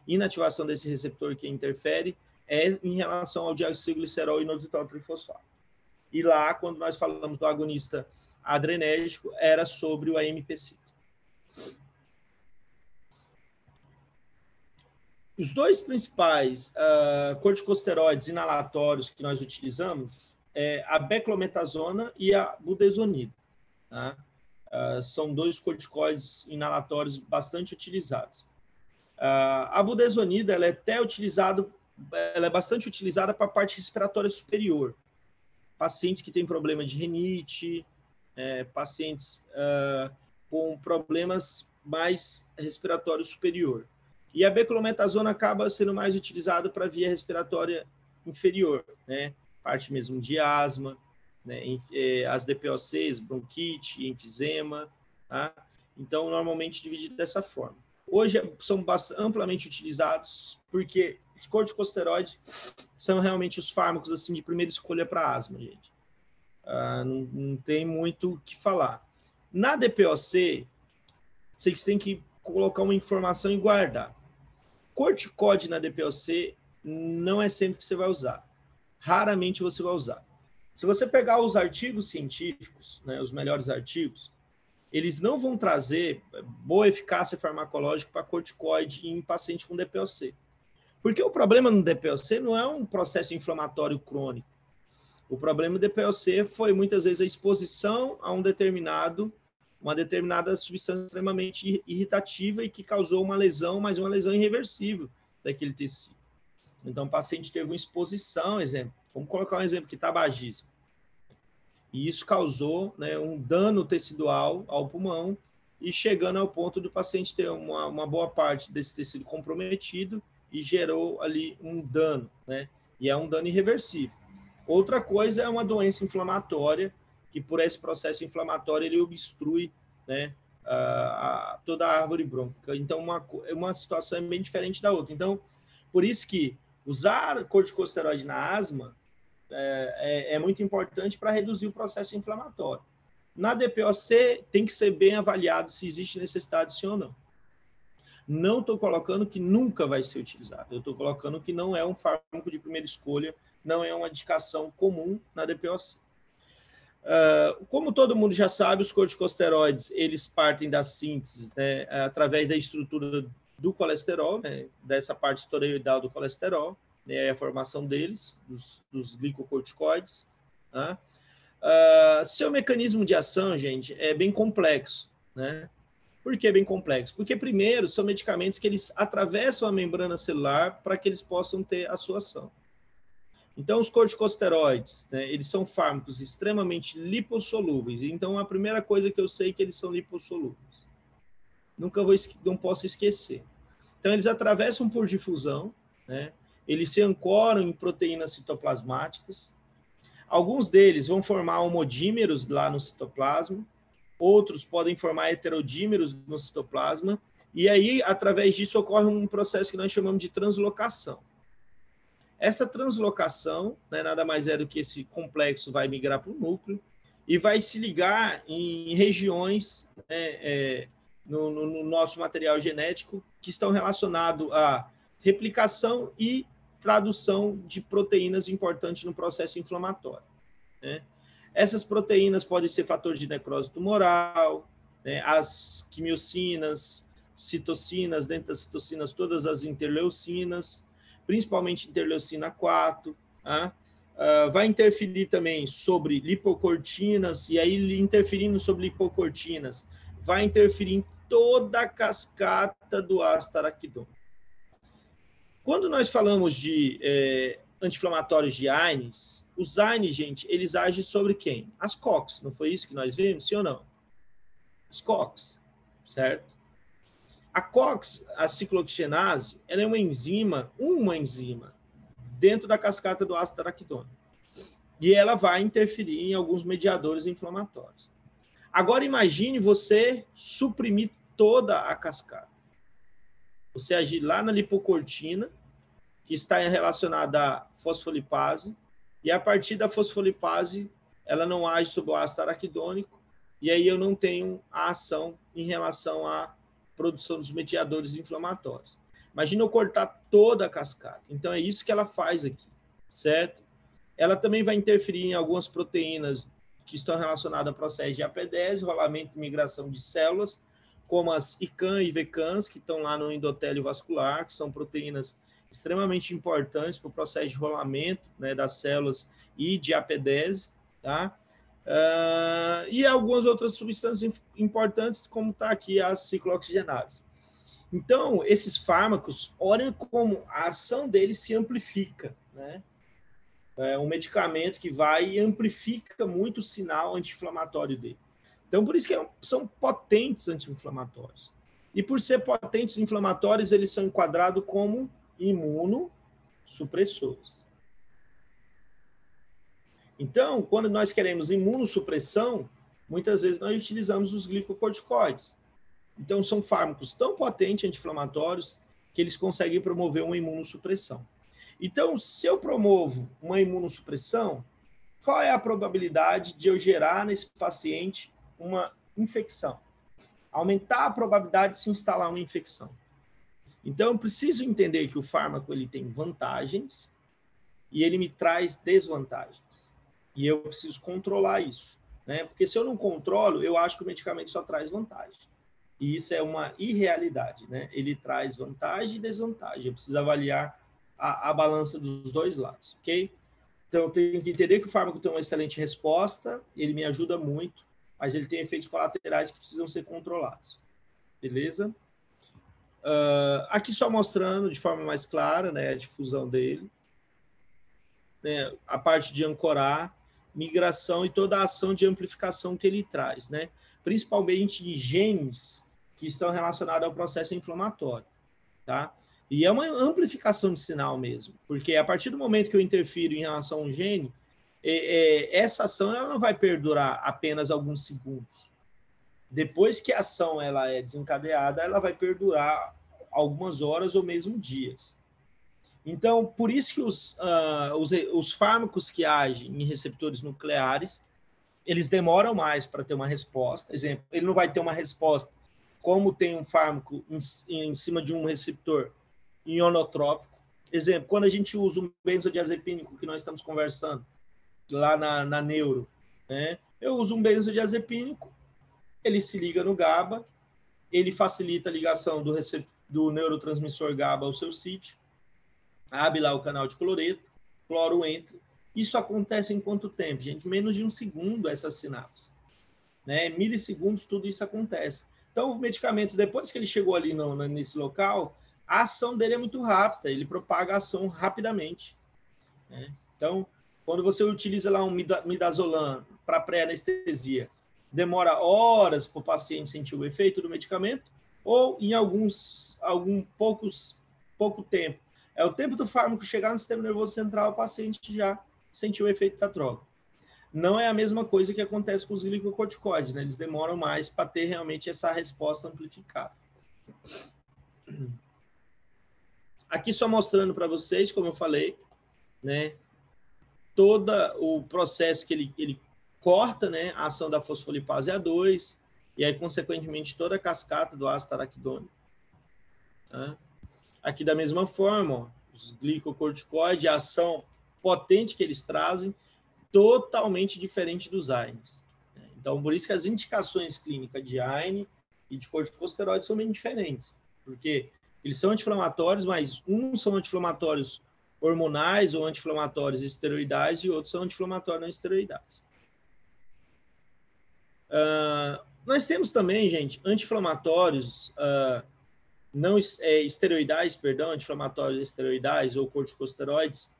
Speaker 1: inativação desse receptor que interfere, é em relação ao diacilglicerol e inositol trifosfato. E lá, quando nós falamos do agonista adrenérgico, era sobre o AMPC. Os dois principais corticosteroides inalatórios que nós utilizamos é a beclometasona e a budesonida. Tá? São dois corticoides inalatórios bastante utilizados. A budesonida ela é bastante utilizada para a parte respiratória superior. Pacientes que têm problema de rinite, pacientes com problemas mais respiratório superior. E a beclometasona acaba sendo mais utilizada para via respiratória inferior, né? Parte mesmo de asma, né? As DPOCs, bronquite, enfisema, tá? Então, normalmente dividido dessa forma. Hoje são amplamente utilizados porque os corticosteroides são realmente os fármacos assim, de primeira escolha para asma, gente. Não tem muito o que falar. Na DPOC, vocês têm que colocar uma informação e guardar. Corticóide na DPOC não é sempre que você vai usar. Raramente você vai usar. Se você pegar os artigos científicos, né, os melhores artigos, eles não vão trazer boa eficácia farmacológica para corticoide em paciente com DPOC. Porque o problema no DPOC não é um processo inflamatório crônico. O problema do DPOC foi muitas vezes a exposição a uma determinada substância extremamente irritativa e que causou uma lesão, mas uma lesão irreversível daquele tecido. Então, o paciente teve uma exposição, exemplo. Vamos colocar um exemplo aqui, tabagismo. E isso causou, né, um dano tecidual ao pulmão e chegando ao ponto do paciente ter uma boa parte desse tecido comprometido e gerou ali um dano, né? E é um dano irreversível. Outra coisa é uma doença inflamatória, que por esse processo inflamatório ele obstrui, né, toda a árvore brônquica. Então, uma situação é bem diferente da outra. Então, por isso que usar corticosteroide na asma é muito importante para reduzir o processo inflamatório. Na DPOC, tem que ser bem avaliado se existe necessidade sim ou não. Não estou colocando que nunca vai ser utilizado. Eu estou colocando que não é um fármaco de primeira escolha, não é uma indicação comum na DPOC. Como todo mundo já sabe, os corticosteroides, eles partem da síntese, né, através da estrutura do colesterol, né, dessa parte esteroidal do colesterol, né, a formação deles, dos glicocorticoides. Tá? Seu mecanismo de ação, gente, é bem complexo, né? Por que bem complexo? Porque, primeiro, são medicamentos que eles atravessam a membrana celular para que eles possam ter a sua ação. Então, os corticosteroides, né, eles são fármacos extremamente lipossolúveis. Então, a primeira coisa que eu sei é que eles são lipossolúveis. Não posso esquecer. Então, eles atravessam por difusão, né? Eles se ancoram em proteínas citoplasmáticas. Alguns deles vão formar homodímeros lá no citoplasma, outros podem formar heterodímeros no citoplasma, e aí, através disso, ocorre um processo que nós chamamos de translocação. Essa translocação, né, nada mais é do que esse complexo vai migrar para o núcleo e vai se ligar em regiões, né, no nosso material genético que estão relacionados à replicação e tradução de proteínas importantes no processo inflamatório. Né? Essas proteínas podem ser fatores de necrose tumoral, né, as quimiocinas, citocinas, dentro das citocinas, todas as interleucinas, principalmente interleucina 4, tá? Vai interferir também sobre lipocortinas, e aí interferindo sobre lipocortinas, vai interferir em toda a cascata do ácido araquidônico. Quando nós falamos de anti-inflamatórios de AINES, os AINES, gente, eles agem sobre quem? As COX, não foi isso que nós vimos, sim ou não? As COX, certo? A COX, a ciclooxigenase, ela é uma enzima dentro da cascata do ácido araquidônico. E ela vai interferir em alguns mediadores inflamatórios. Agora imagine você suprimir toda a cascata. Você agir lá na lipocortina, que está relacionada à fosfolipase, e a partir da fosfolipase, ela não age sobre o ácido araquidônico, e aí eu não tenho a ação em relação à produção dos mediadores inflamatórios. Imagina eu cortar toda a cascata. Então, é isso que ela faz aqui, certo? Ela também vai interferir em algumas proteínas que estão relacionadas ao processo de AP10, rolamento e migração de células, como as ICAN e VCANs, que estão lá no endotélio vascular, que são proteínas extremamente importantes para o processo de rolamento, né, das células e de AP10, tá? E algumas outras substâncias importantes, como está aqui as ciclooxigenases. Então, esses fármacos, olha como a ação deles se amplifica, né? É um medicamento que vai e amplifica muito o sinal anti-inflamatório dele. Então, por isso que são potentes anti-inflamatórios. E por ser potentes inflamatórios, eles são enquadrados como imunossupressores. Então, quando nós queremos imunossupressão, muitas vezes nós utilizamos os glicocorticoides. Então, são fármacos tão potentes anti-inflamatórios que eles conseguem promover uma imunossupressão. Então, se eu promovo uma imunossupressão, qual é a probabilidade de eu gerar nesse paciente uma infecção? Aumentar a probabilidade de se instalar uma infecção. Então, eu preciso entender que o fármaco ele tem vantagens e ele me traz desvantagens. E eu preciso controlar isso, né? Porque se eu não controlo, eu acho que o medicamento só traz vantagem. E isso é uma irrealidade, né? Ele traz vantagem e desvantagem. Eu preciso avaliar a balança dos dois lados, ok? Então, eu tenho que entender que o fármaco tem uma excelente resposta, ele me ajuda muito, mas ele tem efeitos colaterais que precisam ser controlados. Beleza? Aqui só mostrando de forma mais clara, né, a difusão dele, né, a parte de ancorar, migração e toda a ação de amplificação que ele traz, né? Principalmente de genes que estão relacionados ao processo inflamatório, tá? E é uma amplificação de sinal mesmo, porque a partir do momento que eu interfiro em relação a um gene, essa ação ela não vai perdurar apenas alguns segundos. Depois que a ação ela é desencadeada, ela vai perdurar algumas horas ou mesmo dias. Então, por isso que os fármacos que agem em receptores nucleares, eles demoram mais para ter uma resposta. Exemplo, ele não vai ter uma resposta como tem um fármaco em cima de um receptor ionotrópico. Exemplo, quando a gente usa um benzodiazepínico, que nós estamos conversando lá na neuro, né? Eu uso um benzodiazepínico, ele se liga no GABA, ele facilita a ligação do neurotransmissor GABA ao seu sítio, abre lá o canal de cloreto, cloro entra. Isso acontece em quanto tempo, gente? Menos de um segundo essa sinapse, né? Milissegundos tudo isso acontece. Então, o medicamento, depois que ele chegou ali nesse local, a ação dele é muito rápida, ele propaga a ação rapidamente, né? Então, quando você utiliza lá um midazolam para pré-anestesia, demora horas para o paciente sentir o efeito do medicamento, ou em pouco tempo. É o tempo do fármaco chegar no sistema nervoso central, o paciente já sentiu o efeito da droga. Não é a mesma coisa que acontece com os glicocorticoides, né? Eles demoram mais para ter realmente essa resposta amplificada. Aqui só mostrando para vocês, como eu falei, né? Todo o processo que ele corta, né? A ação da fosfolipase A2 e aí, consequentemente, toda a cascata do ácido araquidônico. Tá? Aqui da mesma forma, ó, os glicocorticoides, a ação potente que eles trazem, totalmente diferente dos AINES. Então, por isso que as indicações clínicas de AINE e de corticosteroides são bem diferentes, porque eles são anti-inflamatórios, mas uns são anti-inflamatórios hormonais ou anti-inflamatórios esteroidais e outros são anti-inflamatórios não esteroidais. Nós temos também, gente, anti-inflamatórios não esteroidais, perdão, anti-inflamatórios esteroidais ou corticosteroides,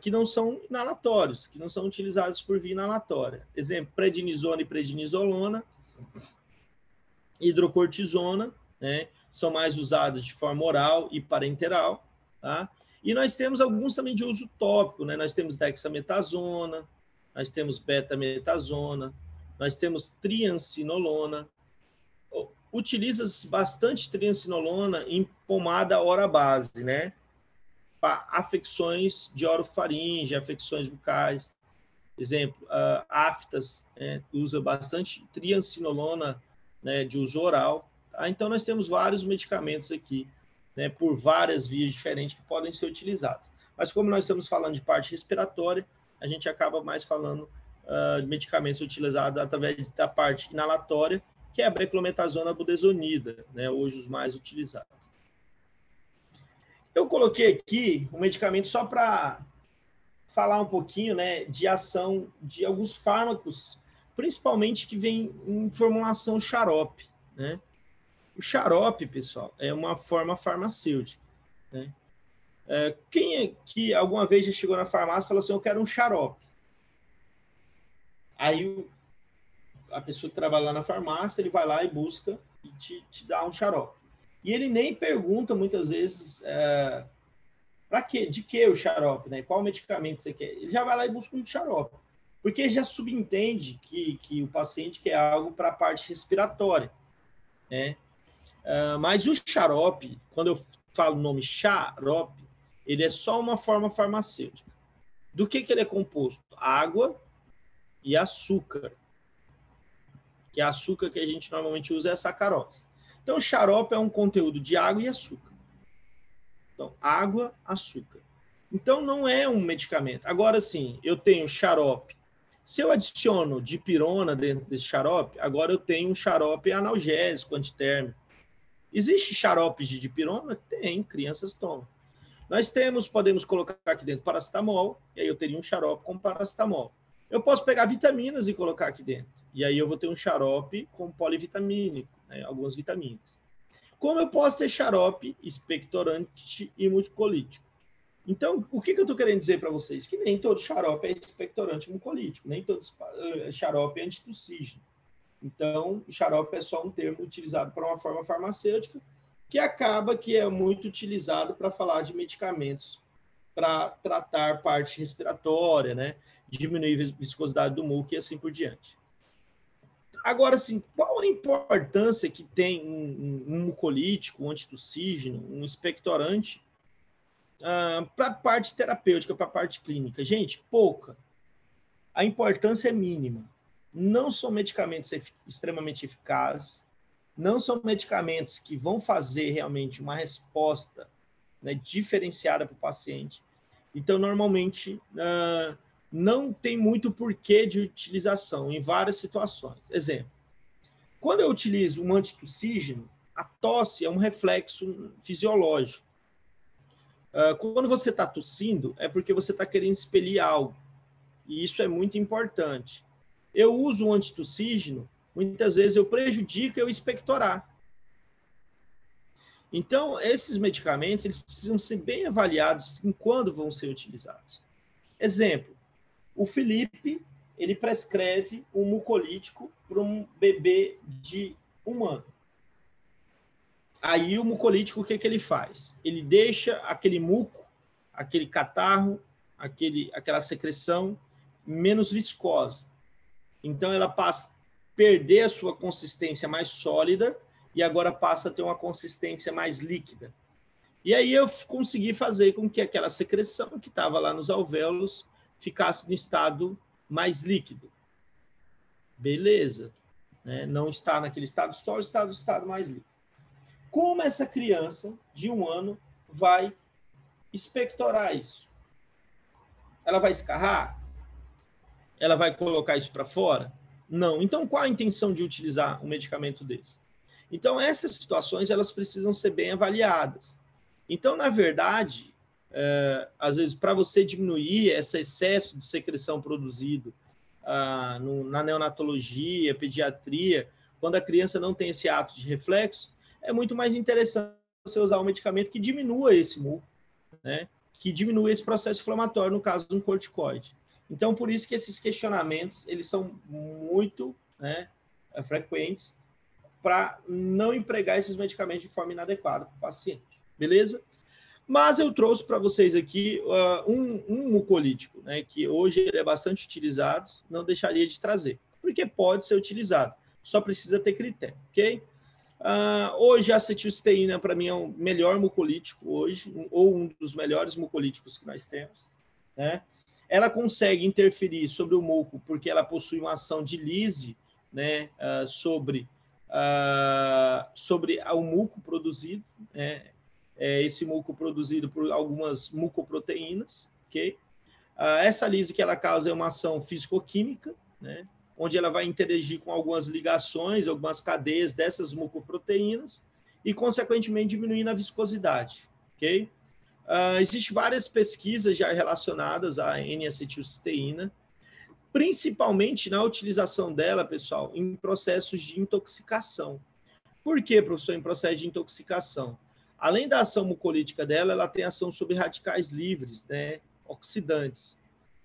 Speaker 1: que não são inalatórios, que não são utilizados por via inalatória. Exemplo, prednisona e prednisolona, hidrocortisona, né, são mais usados de forma oral e parenteral, tá? E nós temos alguns também de uso tópico, né? Nós temos dexametasona, nós temos betametasona, nós temos triancinolona. Utiliza-se bastante triancinolona em pomada hora-base, né? Para afecções de orofaringe, afecções bucais. Exemplo, aftas, usa bastante triancinolona, né, de uso oral. Tá? Então, nós temos vários medicamentos aqui né, por várias vias diferentes que podem ser utilizadas. Mas como nós estamos falando de parte respiratória, a gente acaba mais falando de medicamentos utilizados através da parte inalatória, que é a beclometasona, a budesonida, né, hoje os mais utilizados. Eu coloquei aqui um medicamento só para falar um pouquinho, né, de ação de alguns fármacos, principalmente que vem em formulação xarope, né? O xarope, pessoal, é uma forma farmacêutica, né? Quem é que alguma vez já chegou na farmácia e falou assim, eu quero um xarope? Aí a pessoa que trabalha lá na farmácia, ele vai lá e busca e te dá um xarope. E ele nem pergunta, muitas vezes, para quê? De que o xarope, né? Qual medicamento você quer? Ele já vai lá e busca um xarope. Porque já subentende que o paciente quer algo para a parte respiratória, né? Mas o xarope, quando eu falo o nome xarope, ele é só uma forma farmacêutica. Do que ele é composto? Água e açúcar. Que é açúcar que a gente normalmente usa é a sacarose. Então, o xarope é um conteúdo de água e açúcar. Então, água, açúcar. Então, não é um medicamento. Agora, sim, eu tenho xarope. Se eu adiciono dipirona dentro desse xarope, agora eu tenho um xarope analgésico, antitérmico. Existe xaropes de dipirona? Tem, crianças tomam. Nós podemos colocar aqui dentro paracetamol, e aí eu teria um xarope com paracetamol. Eu posso pegar vitaminas e colocar aqui dentro, e aí eu vou ter um xarope com polivitamínico, né, algumas vitaminas. Como eu posso ter xarope expectorante e mucolítico? Então, o que eu estou querendo dizer para vocês? Que nem todo xarope é expectorante mucolítico, nem todo xarope é antitussígeno. Então, o xarope é só um termo utilizado para uma forma farmacêutica que acaba que é muito utilizado para falar de medicamentos para tratar parte respiratória, né? Diminuir a viscosidade do muco e assim por diante. Agora, assim, qual a importância que tem um mucolítico, um antitussígeno, um expectorante para a parte terapêutica, para a parte clínica? Gente, pouca. A importância é mínima. Não são medicamentos extremamente eficazes, não são medicamentos que vão fazer realmente uma resposta, né, diferenciada para o paciente. Então, normalmente, não tem muito porquê de utilização em várias situações. Exemplo, quando eu utilizo um antitussígeno, a tosse é um reflexo fisiológico. Quando você está tossindo, é porque você está querendo expelir algo. E isso é muito importante. Eu uso o antitussígeno, muitas vezes eu prejudico eu expectorar. Então, esses medicamentos eles precisam ser bem avaliados em quando vão ser utilizados. Exemplo, o Felipe, ele prescreve um mucolítico para um bebê de 1 ano. Aí o mucolítico, o que ele faz? Ele deixa aquele muco, aquele catarro, aquela secreção menos viscosa. Então, ela passa a perder a sua consistência mais sólida e agora passa a ter uma consistência mais líquida. E aí eu consegui fazer com que aquela secreção que estava lá nos alvéolos ficasse no estado mais líquido. Beleza. Né? Não está naquele estado sólido, está no estado mais líquido. Como essa criança de 1 ano vai expectorar isso? Ela vai escarrar? Ela vai colocar isso para fora? Não. Então, qual a intenção de utilizar um medicamento desse? Então, essas situações, elas precisam ser bem avaliadas. Então, na verdade, às vezes, para você diminuir esse excesso de secreção produzido na neonatologia, pediatria, quando a criança não tem esse ato de reflexo, é muito mais interessante você usar um medicamento que diminua esse muco, né? Que diminua esse processo inflamatório, no caso de um corticoide. Então, por isso que esses questionamentos, eles são muito, né, frequentes para não empregar esses medicamentos de forma inadequada para o paciente. Beleza? Mas eu trouxe para vocês aqui um mucolítico, né, que hoje ele é bastante utilizado, não deixaria de trazer, porque pode ser utilizado, só precisa ter critério, ok? Hoje a acetilcisteína, para mim, é o melhor mucolítico hoje, ou um dos melhores mucolíticos que nós temos, né? Ela consegue interferir sobre o muco porque ela possui uma ação de lise, né, sobre o muco produzido, né? esse muco produzido por algumas mucoproteínas, ok? Essa lise que ela causa é uma ação físico-química, né? Onde ela vai interagir com algumas ligações, algumas cadeias dessas mucoproteínas e, consequentemente, diminuindo a viscosidade, ok? Existem várias pesquisas já relacionadas à N-acetilcisteína, principalmente na utilização dela, pessoal, em processos de intoxicação. Por que, professor, em processo de intoxicação? Além da ação mucolítica dela, ela tem ação sobre radicais livres, né, oxidantes.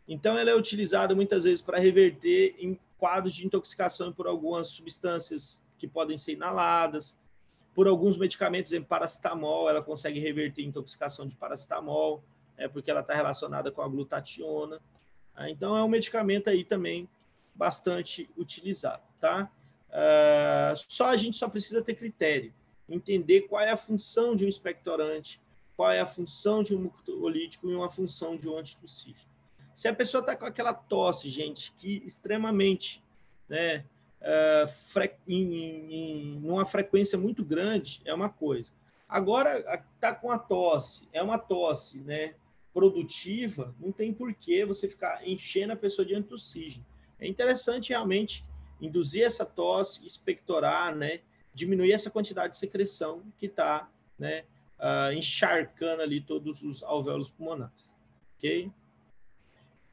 Speaker 1: Então, ela é utilizada muitas vezes para reverter em quadros de intoxicação por algumas substâncias que podem ser inaladas, por alguns medicamentos, em paracetamol, ela consegue reverter intoxicação de paracetamol, porque ela está relacionada com a glutationa. Então, é um medicamento aí também bastante utilizado, tá? A gente só precisa ter critério, entender qual é a função de um expectorante, qual é a função de um mucolítico e uma função de um antitussígeno. Se a pessoa está com aquela tosse, gente, que extremamente, né, numa frequência muito grande, é uma coisa. Agora, está com a tosse, é uma tosse, né, produtiva, não tem porquê você ficar enchendo a pessoa de antitussígeno. É interessante realmente induzir essa tosse, expectorar, né, diminuir essa quantidade de secreção que está, né, encharcando ali todos os alvéolos pulmonares, ok?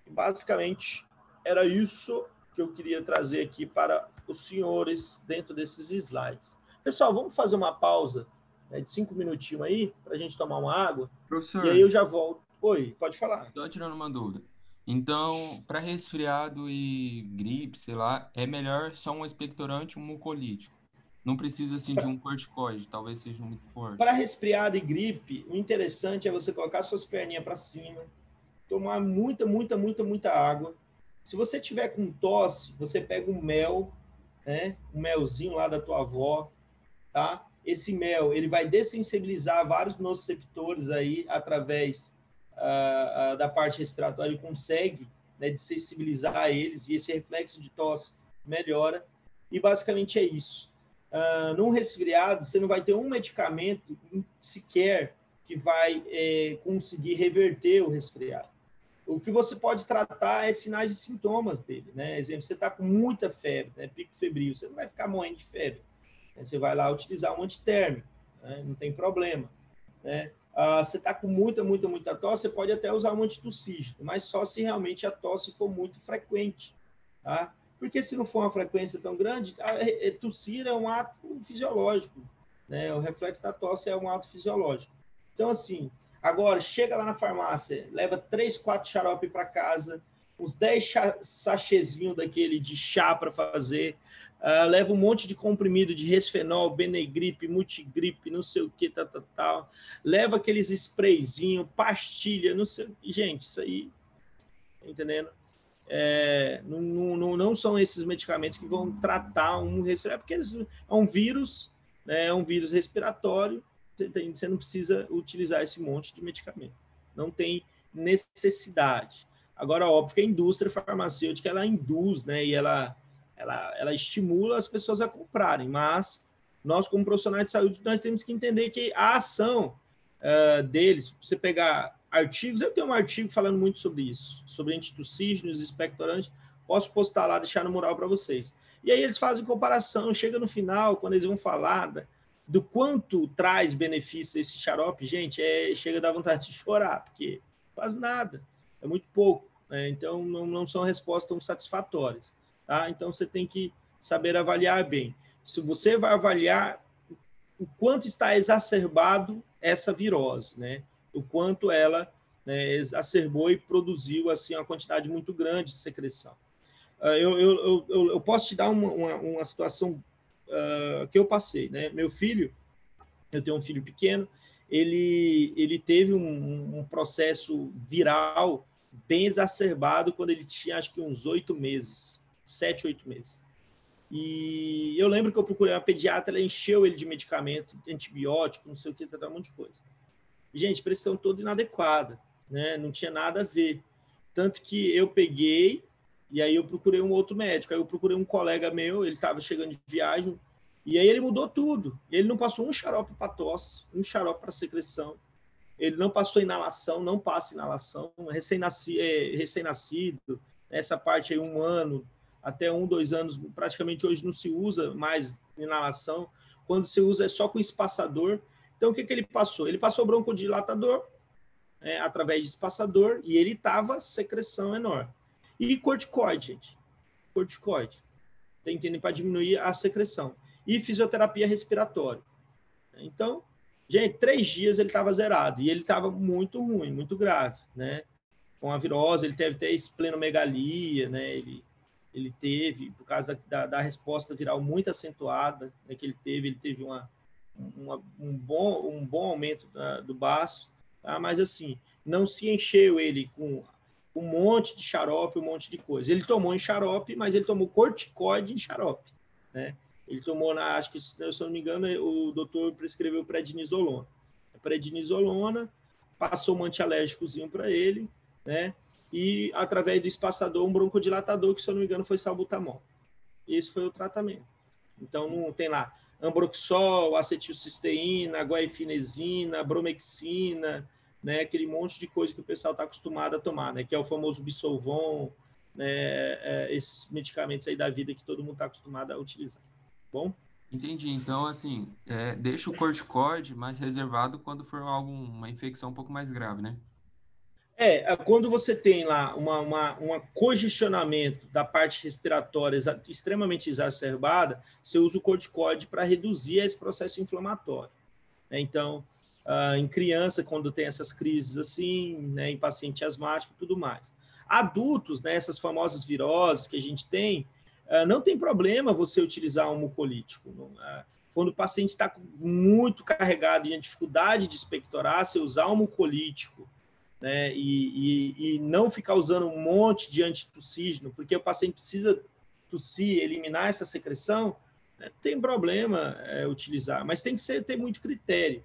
Speaker 1: Basicamente, era isso que eu queria trazer aqui para os senhores dentro desses slides. Pessoal, vamos fazer uma pausa, né, de 5 minutinhos aí, para a gente tomar uma água.
Speaker 2: Professor,
Speaker 1: e aí eu já volto. Oi, pode falar.
Speaker 2: estou tirando uma dúvida. Então, para resfriado e gripe, sei lá, é melhor só um expectorante, um mucolítico. Não precisa, assim, de um corticoide, talvez seja muito forte.
Speaker 1: Para resfriado e gripe, o interessante é você colocar suas perninhas para cima, tomar muita água. Se você tiver com tosse, você pega um mel, né? Um melzinho lá da tua avó, tá? Esse mel, ele vai dessensibilizar vários nociceptores aí através da parte respiratória, ele consegue, né, desensibilizar eles e esse reflexo de tosse melhora. E basicamente é isso. Num resfriado, você não vai ter um medicamento sequer que vai conseguir reverter o resfriado. O que você pode tratar é sinais e sintomas dele, né? Exemplo, você está com muita febre, né? Pico febril, você não vai ficar morrendo de febre. Né? Você vai lá utilizar um antitérmico, né? Não tem problema, né? Você está com muita tosse, você pode até usar um antitussígeno, mas só se realmente a tosse for muito frequente, tá? Porque se não for uma frequência tão grande, tossir é um ato fisiológico, né? O reflexo da tosse é um ato fisiológico. Então, assim, agora, chega lá na farmácia, leva 3, 4 xarope para casa, uns 10 sachezinhos daquele de chá para fazer, leva um monte de comprimido de resfenol, Benegripe, Multigripe, não sei o que, tal. Leva aqueles sprayzinhos, pastilha, não sei. Gente, isso aí, tá entendendo? Não são esses medicamentos que vão tratar um resfriado, porque é um vírus, né, é um vírus respiratório, você não precisa utilizar esse monte de medicamento. Não tem necessidade. Agora, óbvio que a indústria farmacêutica, ela induz, né, e ela estimula as pessoas a comprarem, mas nós, como profissionais de saúde, nós temos que entender que a ação deles, você pegar artigos, eu tenho um artigo falando muito sobre isso, sobre antitussígenos, expectorantes, posso postar lá, deixar no mural para vocês. E aí eles fazem comparação, chega no final, quando eles vão falar do quanto traz benefício esse xarope, gente, chega a dar vontade de chorar, porque faz nada, é muito pouco, né? Então não são respostas tão satisfatórias, tá? Então você tem que saber avaliar bem. Se você vai avaliar o quanto está exacerbado essa virose, né? O quanto ela, né, exacerbou e produziu assim uma quantidade muito grande de secreção. Eu posso te dar uma situação que eu passei, né? Meu filho, eu tenho um filho pequeno, ele teve um processo viral bem exacerbado quando ele tinha, acho que uns 8 meses, 7, 8 meses. E eu lembro que eu procurei uma pediatra, ela encheu ele de medicamento, antibiótico, não sei o que, um monte de coisa. Gente, pressão toda inadequada, né? Não tinha nada a ver. Tanto que eu peguei, e aí eu procurei um outro médico, aí eu procurei um colega meu, ele estava chegando de viagem, E aí ele mudou tudo. Ele não passou um xarope para tosse, um xarope para secreção. Ele não passou inalação, não passa inalação. Recém-nascido, essa parte aí, 1 ano, até 1, 2 anos, praticamente hoje não se usa mais inalação. Quando se usa é só com espaçador. Então, o que ele passou? Ele passou broncodilatador, através de espaçador, e ele estava secreção enorme. E corticoide, gente. Corticoide. Tem que para diminuir a secreção. E fisioterapia respiratória. Então, gente, 3 dias ele estava zerado. E ele estava muito ruim, muito grave, né? Com a virose, ele teve até esplenomegalia, né? Ele teve, por causa da resposta viral muito acentuada, né, que ele teve um bom aumento do baço, tá? Mas assim, não se encheu ele com um monte de xarope, um monte de coisa. Ele tomou em xarope, mas ele tomou corticoide em xarope, né? Ele tomou, acho que, se eu não me engano, o doutor prescreveu prednisolona. A prednisolona, passou um antialérgicozinho para ele, né? E através do espaçador, um broncodilatador, que, se eu não me engano, foi salbutamol. Esse foi o tratamento. Então, não tem lá ambroxol, acetilcisteína, guaifenesina, bromexina, né? Aquele monte de coisa que o pessoal está acostumado a tomar, né? Que é o famoso Bisolvon, né? Esses medicamentos aí da vida que todo mundo está acostumado a utilizar. Bom?
Speaker 2: Entendi. Então, assim, deixa o corticoide mais reservado quando for uma infecção um pouco mais grave, né?
Speaker 1: Quando você tem lá um congestionamento da parte respiratória extremamente exacerbada, você usa o corticoide para reduzir esse processo inflamatório. Então, em criança, quando tem essas crises assim, né, em paciente asmático e tudo mais. Adultos, né, essas famosas viroses que a gente tem, não tem problema você utilizar um mucolítico. Quando o paciente está muito carregado e em dificuldade de expectorar, você usar um mucolítico, né, e não ficar usando um monte de antitussígeno, porque o paciente precisa tossir, eliminar essa secreção, né, tem problema utilizar, mas tem que ter muito critério.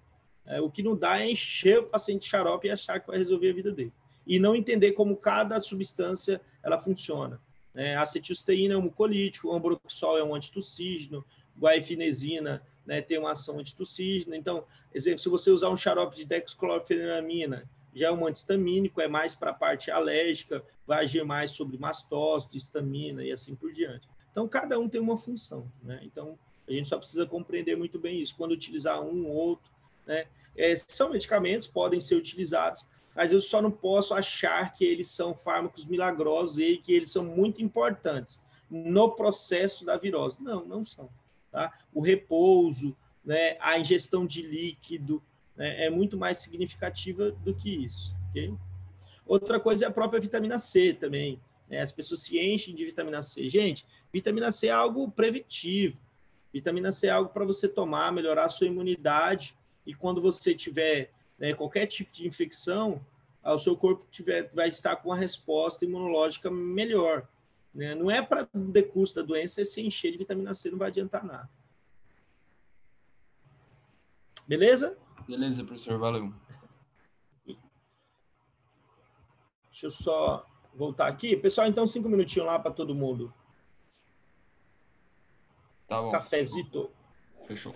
Speaker 1: O que não dá é encher o paciente de xarope e achar que vai resolver a vida dele. E não entender como cada substância ela funciona. A acetilcisteína é um mucolítico, o ambroxol é um antitussígeno, guaifenesina, né, tem uma ação antitussígena. Então, exemplo, se você usar um xarope de dexclorofenamina, já é um antihistamínico, é mais para a parte alérgica, vai agir mais sobre mastócito, histamina e assim por diante. Então, cada um tem uma função, né? Então, a gente só precisa compreender muito bem isso, quando utilizar um ou outro, né? São medicamentos, podem ser utilizados, mas eu só não posso achar que eles são fármacos milagrosos e que eles são muito importantes no processo da virose. Não, não são. Tá? O repouso, né, a ingestão de líquido, né, é muito mais significativa do que isso. Okay? Outra coisa é a própria vitamina C também. Né? As pessoas se enchem de vitamina C. Gente, vitamina C é algo preventivo. Vitamina C é algo para você tomar, melhorar a sua imunidade, e quando você tiver, né, qualquer tipo de infecção, o seu corpo vai estar com uma resposta imunológica melhor. Né? Não é para o decurso da doença, se encher de vitamina C não vai adiantar nada. Beleza?
Speaker 2: Beleza, professor, valeu.
Speaker 1: Deixa eu só voltar aqui. Pessoal, então 5 minutinhos lá para todo mundo.
Speaker 2: Tá bom.
Speaker 1: Cafezito.
Speaker 2: Fechou.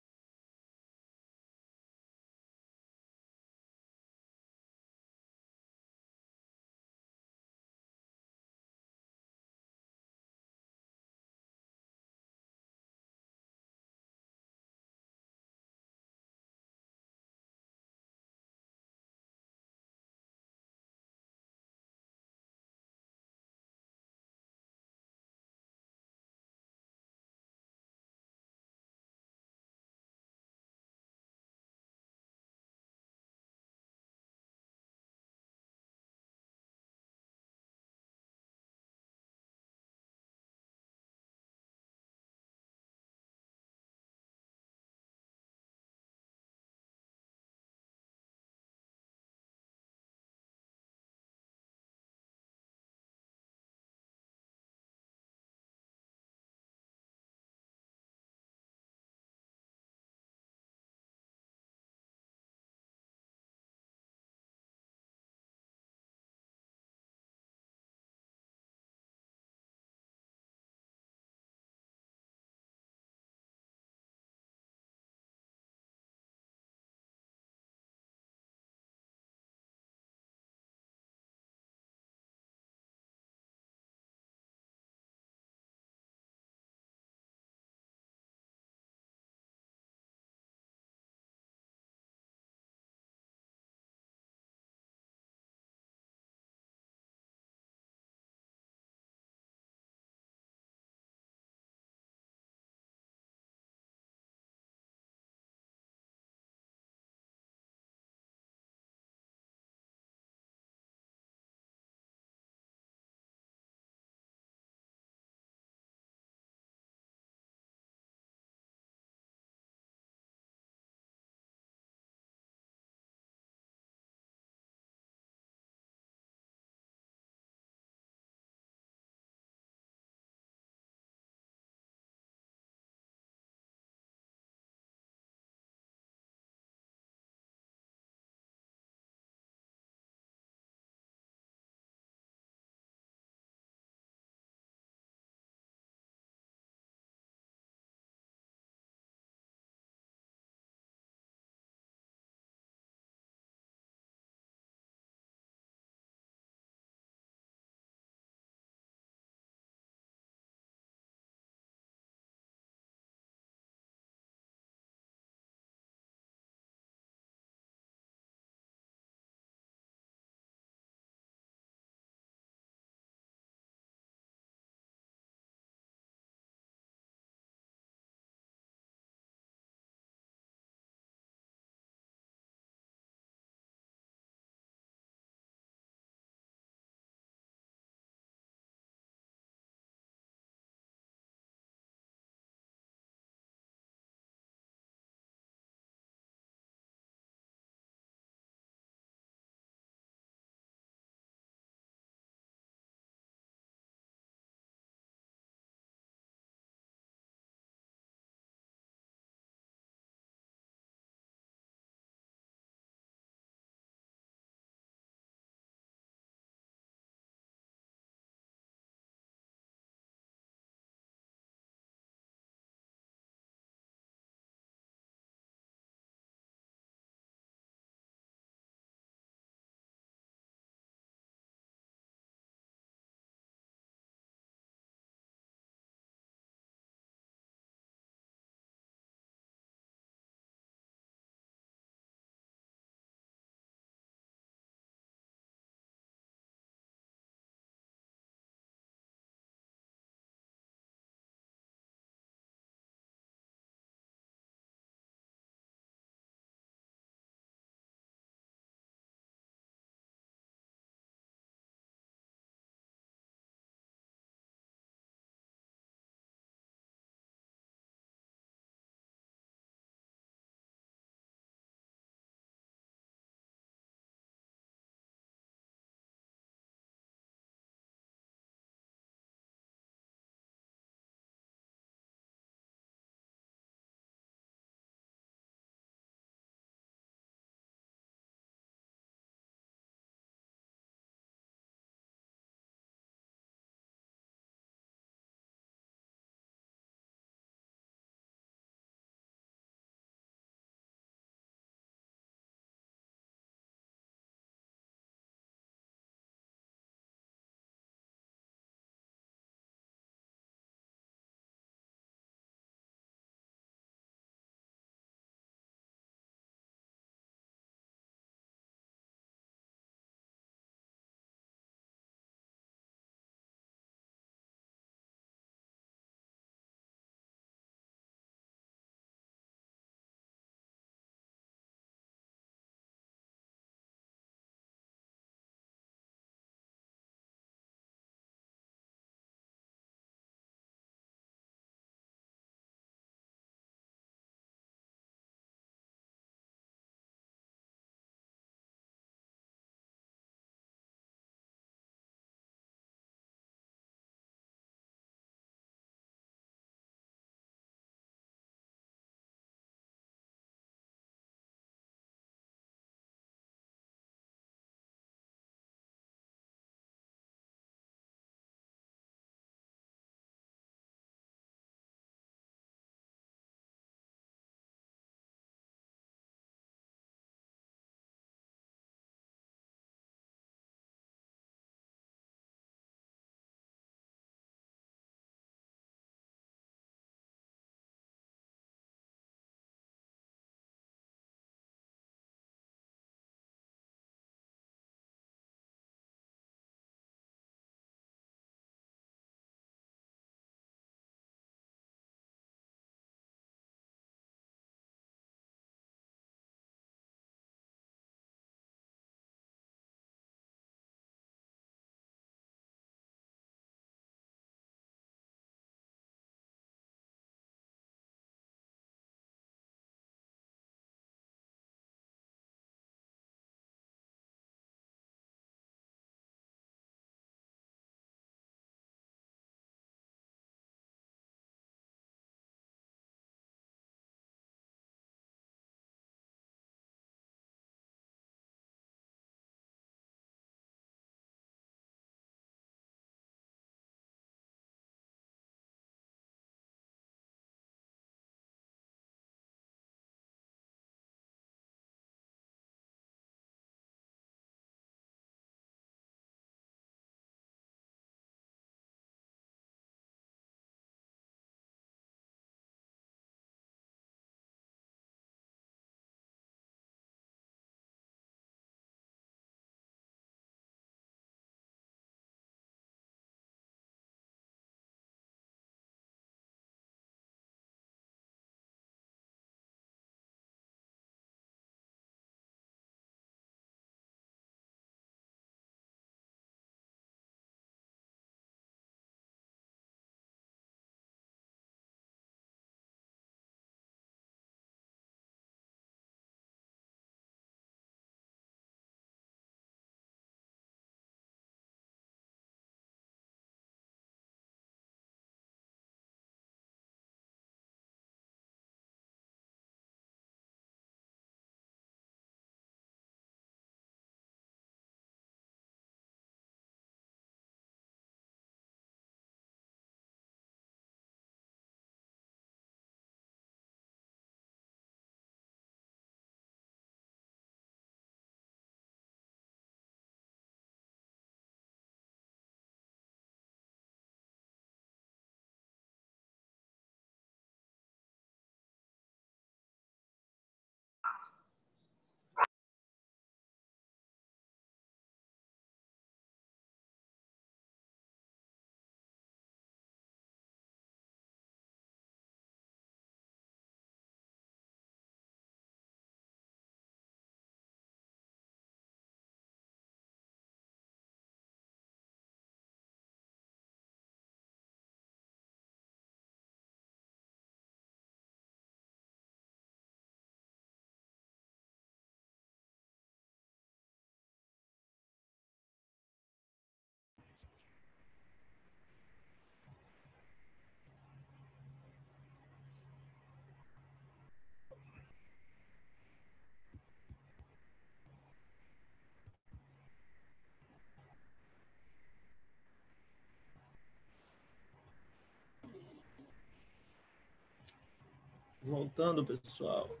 Speaker 1: Voltando, pessoal.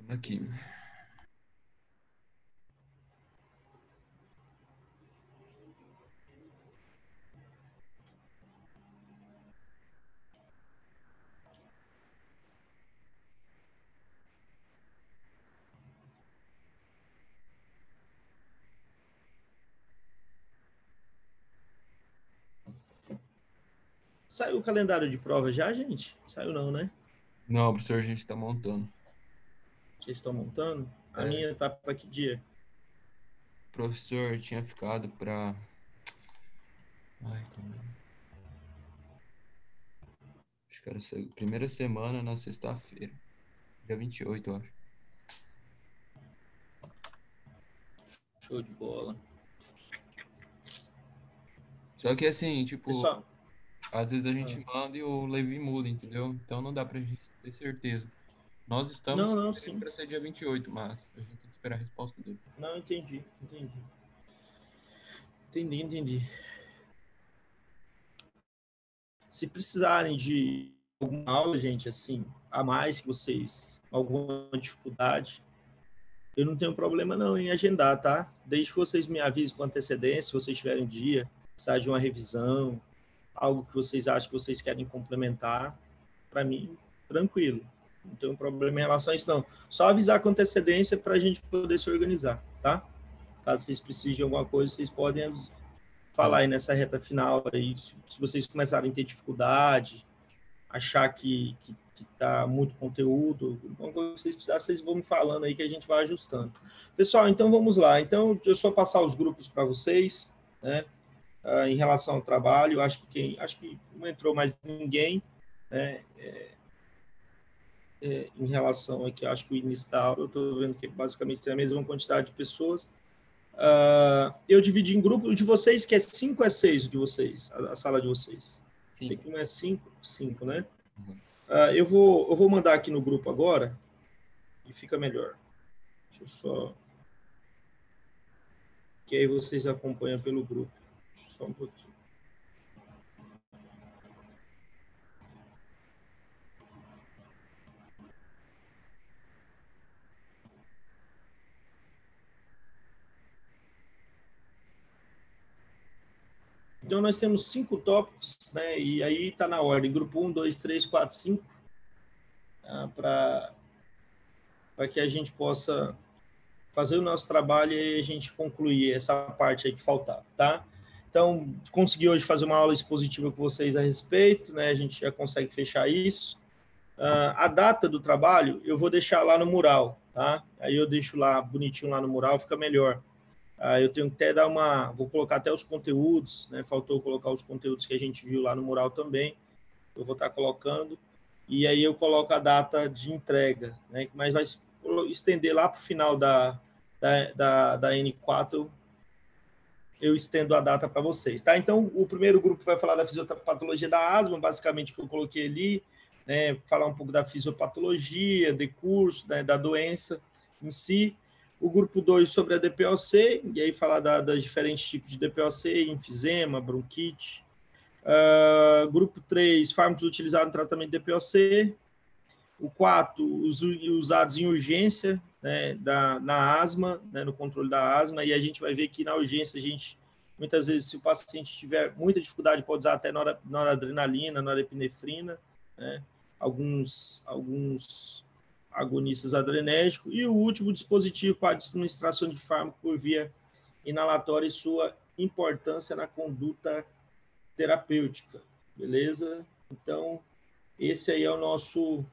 Speaker 2: Aqui.
Speaker 1: Saiu o calendário de prova já, gente? Saiu não, né?
Speaker 2: Não, professor, a gente está montando.
Speaker 1: Vocês estão montando? A minha tá para que dia?
Speaker 2: O professor tinha ficado para... Ai, calma aí. Acho que era a primeira semana na sexta-feira. Dia 28, eu acho.
Speaker 1: Show de bola.
Speaker 2: Só que assim, tipo,
Speaker 1: Pessoal,
Speaker 2: às vezes a gente manda e o Levi muda, entendeu? Então não dá pra gente ter certeza. Nós estamos
Speaker 1: não,
Speaker 2: pedindo
Speaker 1: sim.
Speaker 2: para ser dia 28, mas a gente tem que esperar a resposta dele.
Speaker 1: Não, entendi. Entendi. Se precisarem de alguma aula, gente, assim, a mais que vocês, alguma dificuldade, eu não tenho problema não em agendar, tá? Desde que vocês me avisem com antecedência, se vocês tiverem um dia, precisar de uma revisão, algo que vocês acham que vocês querem complementar, para mim, tranquilo. Não tenho problema em relação a isso, não. Só avisar com antecedência para a gente poder se organizar, tá? Caso vocês precisem de alguma coisa, vocês podem falar aí nessa reta final aí, se vocês começarem a ter dificuldade, achar que tá muito conteúdo, alguma coisa que vocês precisarem, vocês vão me falando aí que a gente vai ajustando. Pessoal, então vamos lá. Então, deixa eu só passar os grupos para vocês, né? Em relação ao trabalho, acho que não entrou mais ninguém, né? Em relação aqui, acho que o início da aula, eu estou vendo que basicamente tem a mesma quantidade de pessoas. Eu dividi em grupo. O de vocês, que é 5 ou é 6 de vocês? A sala de vocês? Sei que não é 5, né?
Speaker 2: Uhum.
Speaker 1: Eu vou mandar aqui no grupo agora e fica melhor. Deixa eu só... Que aí vocês acompanham pelo grupo. Deixa eu só um pouquinho. Então, nós temos 5 tópicos, né? E aí está na ordem, grupo 1, 2, 3, 4, 5, para que a gente possa fazer o nosso trabalho e a gente concluir essa parte aí que faltava, tá? Então, consegui hoje fazer uma aula expositiva com vocês a respeito, né? A gente já consegue fechar isso. A data do trabalho eu vou deixar lá no mural, tá? Aí eu deixo lá bonitinho lá no mural, fica melhor. Eu tenho que até dar vou colocar até os conteúdos, né? Faltou colocar os conteúdos que a gente viu lá no mural também. Eu vou estar colocando. E aí eu coloco a data de entrega, né? Mas vai estender lá para o final da N4, eu estendo a data para vocês, tá? Então, o primeiro grupo vai falar da fisiopatologia da asma, basicamente que eu coloquei ali, né? Falar um pouco da fisiopatologia, de curso, né? Da doença em si. O grupo 2 sobre a DPOC, e aí falar das diferentes tipos de DPOC, enfisema, bronquite. Grupo 3, fármacos utilizados no tratamento de DPOC. O 4, os usados em urgência, né, na asma, né, no controle da asma, e a gente vai ver que na urgência, muitas vezes, se o paciente tiver muita dificuldade, pode usar até noradrenalina, norepinefrina, né, alguns agonistas adrenérgicos, e o último dispositivo para administração de fármaco por via inalatória e sua importância na conduta terapêutica, beleza? Então, esse aí é o nosso,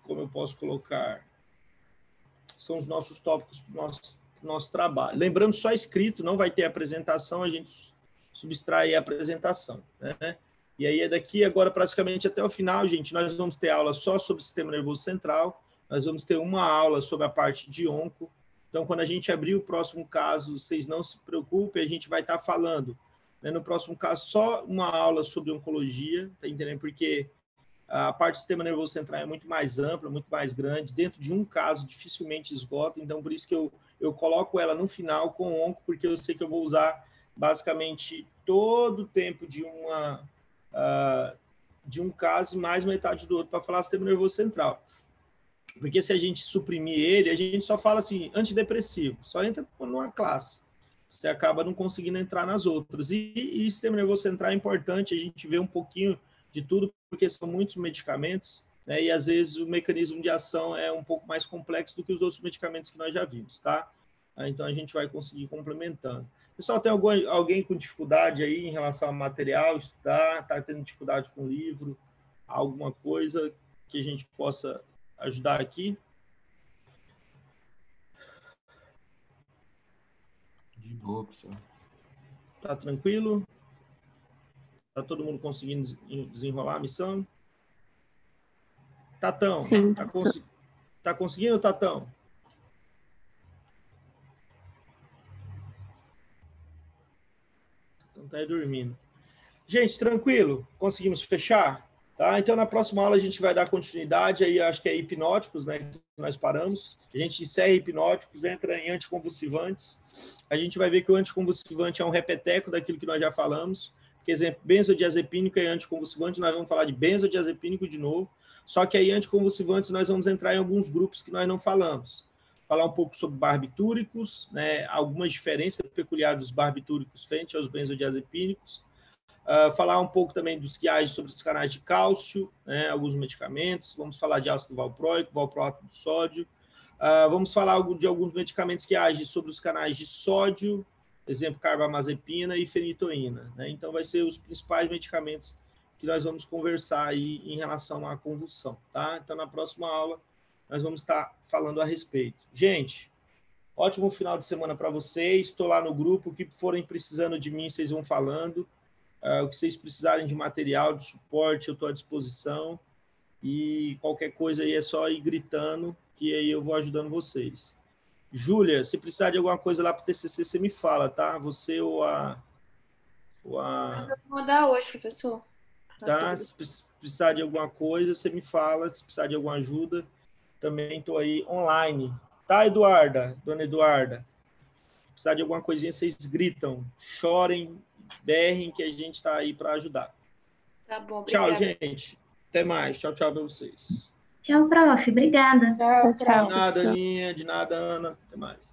Speaker 1: como eu posso colocar, são os nossos tópicos para o nosso trabalho. Lembrando, só escrito, não vai ter apresentação, a gente subtrai a apresentação, né? E aí, daqui agora, praticamente até o final, gente, nós vamos ter aula só sobre o sistema nervoso central, nós vamos ter uma aula sobre a parte de onco. Então, quando a gente abrir o próximo caso, vocês não se preocupem, a gente vai estar falando, né, no próximo caso, só uma aula sobre oncologia, tá entendendo? Porque A parte do sistema nervoso central é muito mais ampla, muito mais grande. Dentro de um caso, dificilmente esgota. Então, por isso que eu coloco ela no final com o onco, porque eu sei que eu vou usar basicamente todo o tempo de um caso e mais metade do outro para falar sistema nervoso central. Porque se a gente suprimir ele, a gente só fala assim, antidepressivo, só entra numa classe. Você acaba não conseguindo entrar nas outras. E sistema nervoso central é importante a gente ver um pouquinho de tudo, porque são muitos medicamentos, né? E às vezes o mecanismo de ação é um pouco mais complexo do que os outros medicamentos que nós já vimos, tá? Então a gente vai conseguir complementando. Pessoal, tem alguém com dificuldade aí em relação ao material, estudar, está tendo dificuldade com o livro, alguma coisa que a gente possa ajudar aqui?
Speaker 2: De boa, professor.
Speaker 1: Tá tranquilo? Tá todo mundo conseguindo desenrolar a missão? Tatão,
Speaker 3: Sim,
Speaker 1: tá conseguindo, Tatão? Então tá aí dormindo. Gente, tranquilo? Conseguimos fechar? Tá? Então, na próxima aula, a gente vai dar continuidade, aí acho que é hipnóticos, né, que nós paramos. A gente encerra hipnóticos, entra em anticonvulsivantes. A gente vai ver que o anticonvulsivante é um repeteco daquilo que nós já falamos. Por exemplo, benzodiazepínico é anticonvulsivante, nós vamos falar de benzodiazepínico de novo. Só que aí, anticonvulsivantes, nós vamos entrar em alguns grupos que nós não falamos. Falar um pouco sobre barbitúricos, né, algumas diferenças peculiares dos barbitúricos frente aos benzodiazepínicos. Falar um pouco também dos que agem sobre os canais de cálcio, né, alguns medicamentos. Vamos falar de ácido valproico, valproato de sódio. Vamos falar de alguns medicamentos que agem sobre os canais de sódio, exemplo, carbamazepina e fenitoína, né? Então, vai ser os principais medicamentos que nós vamos conversar aí em relação à convulsão, tá? Então, na próxima aula, nós vamos estar falando a respeito. Gente, ótimo final de semana para vocês. Estou lá no grupo. O que forem precisando de mim, vocês vão falando. O que vocês precisarem de material, de suporte, eu estou à disposição. E qualquer coisa aí é só ir gritando, que aí eu vou ajudando vocês. Júlia, se precisar de alguma coisa lá para o TCC, você me fala, tá? Você ou a...
Speaker 3: Eu vou mandar hoje, professor.
Speaker 1: Tá? Se precisar de alguma coisa, você me fala. Se precisar de alguma ajuda, também estou aí online. Tá, Eduarda? Dona Eduarda? Se precisar de alguma coisinha, vocês gritam, chorem, berrem, que a gente está aí para ajudar.
Speaker 3: Tá bom,
Speaker 1: obrigada. Tchau, gente. Até mais. Tchau, tchau para vocês.
Speaker 4: Tchau, prof. Obrigada.
Speaker 3: Tchau.
Speaker 1: De nada, Aninha. De nada, Ana. Até mais.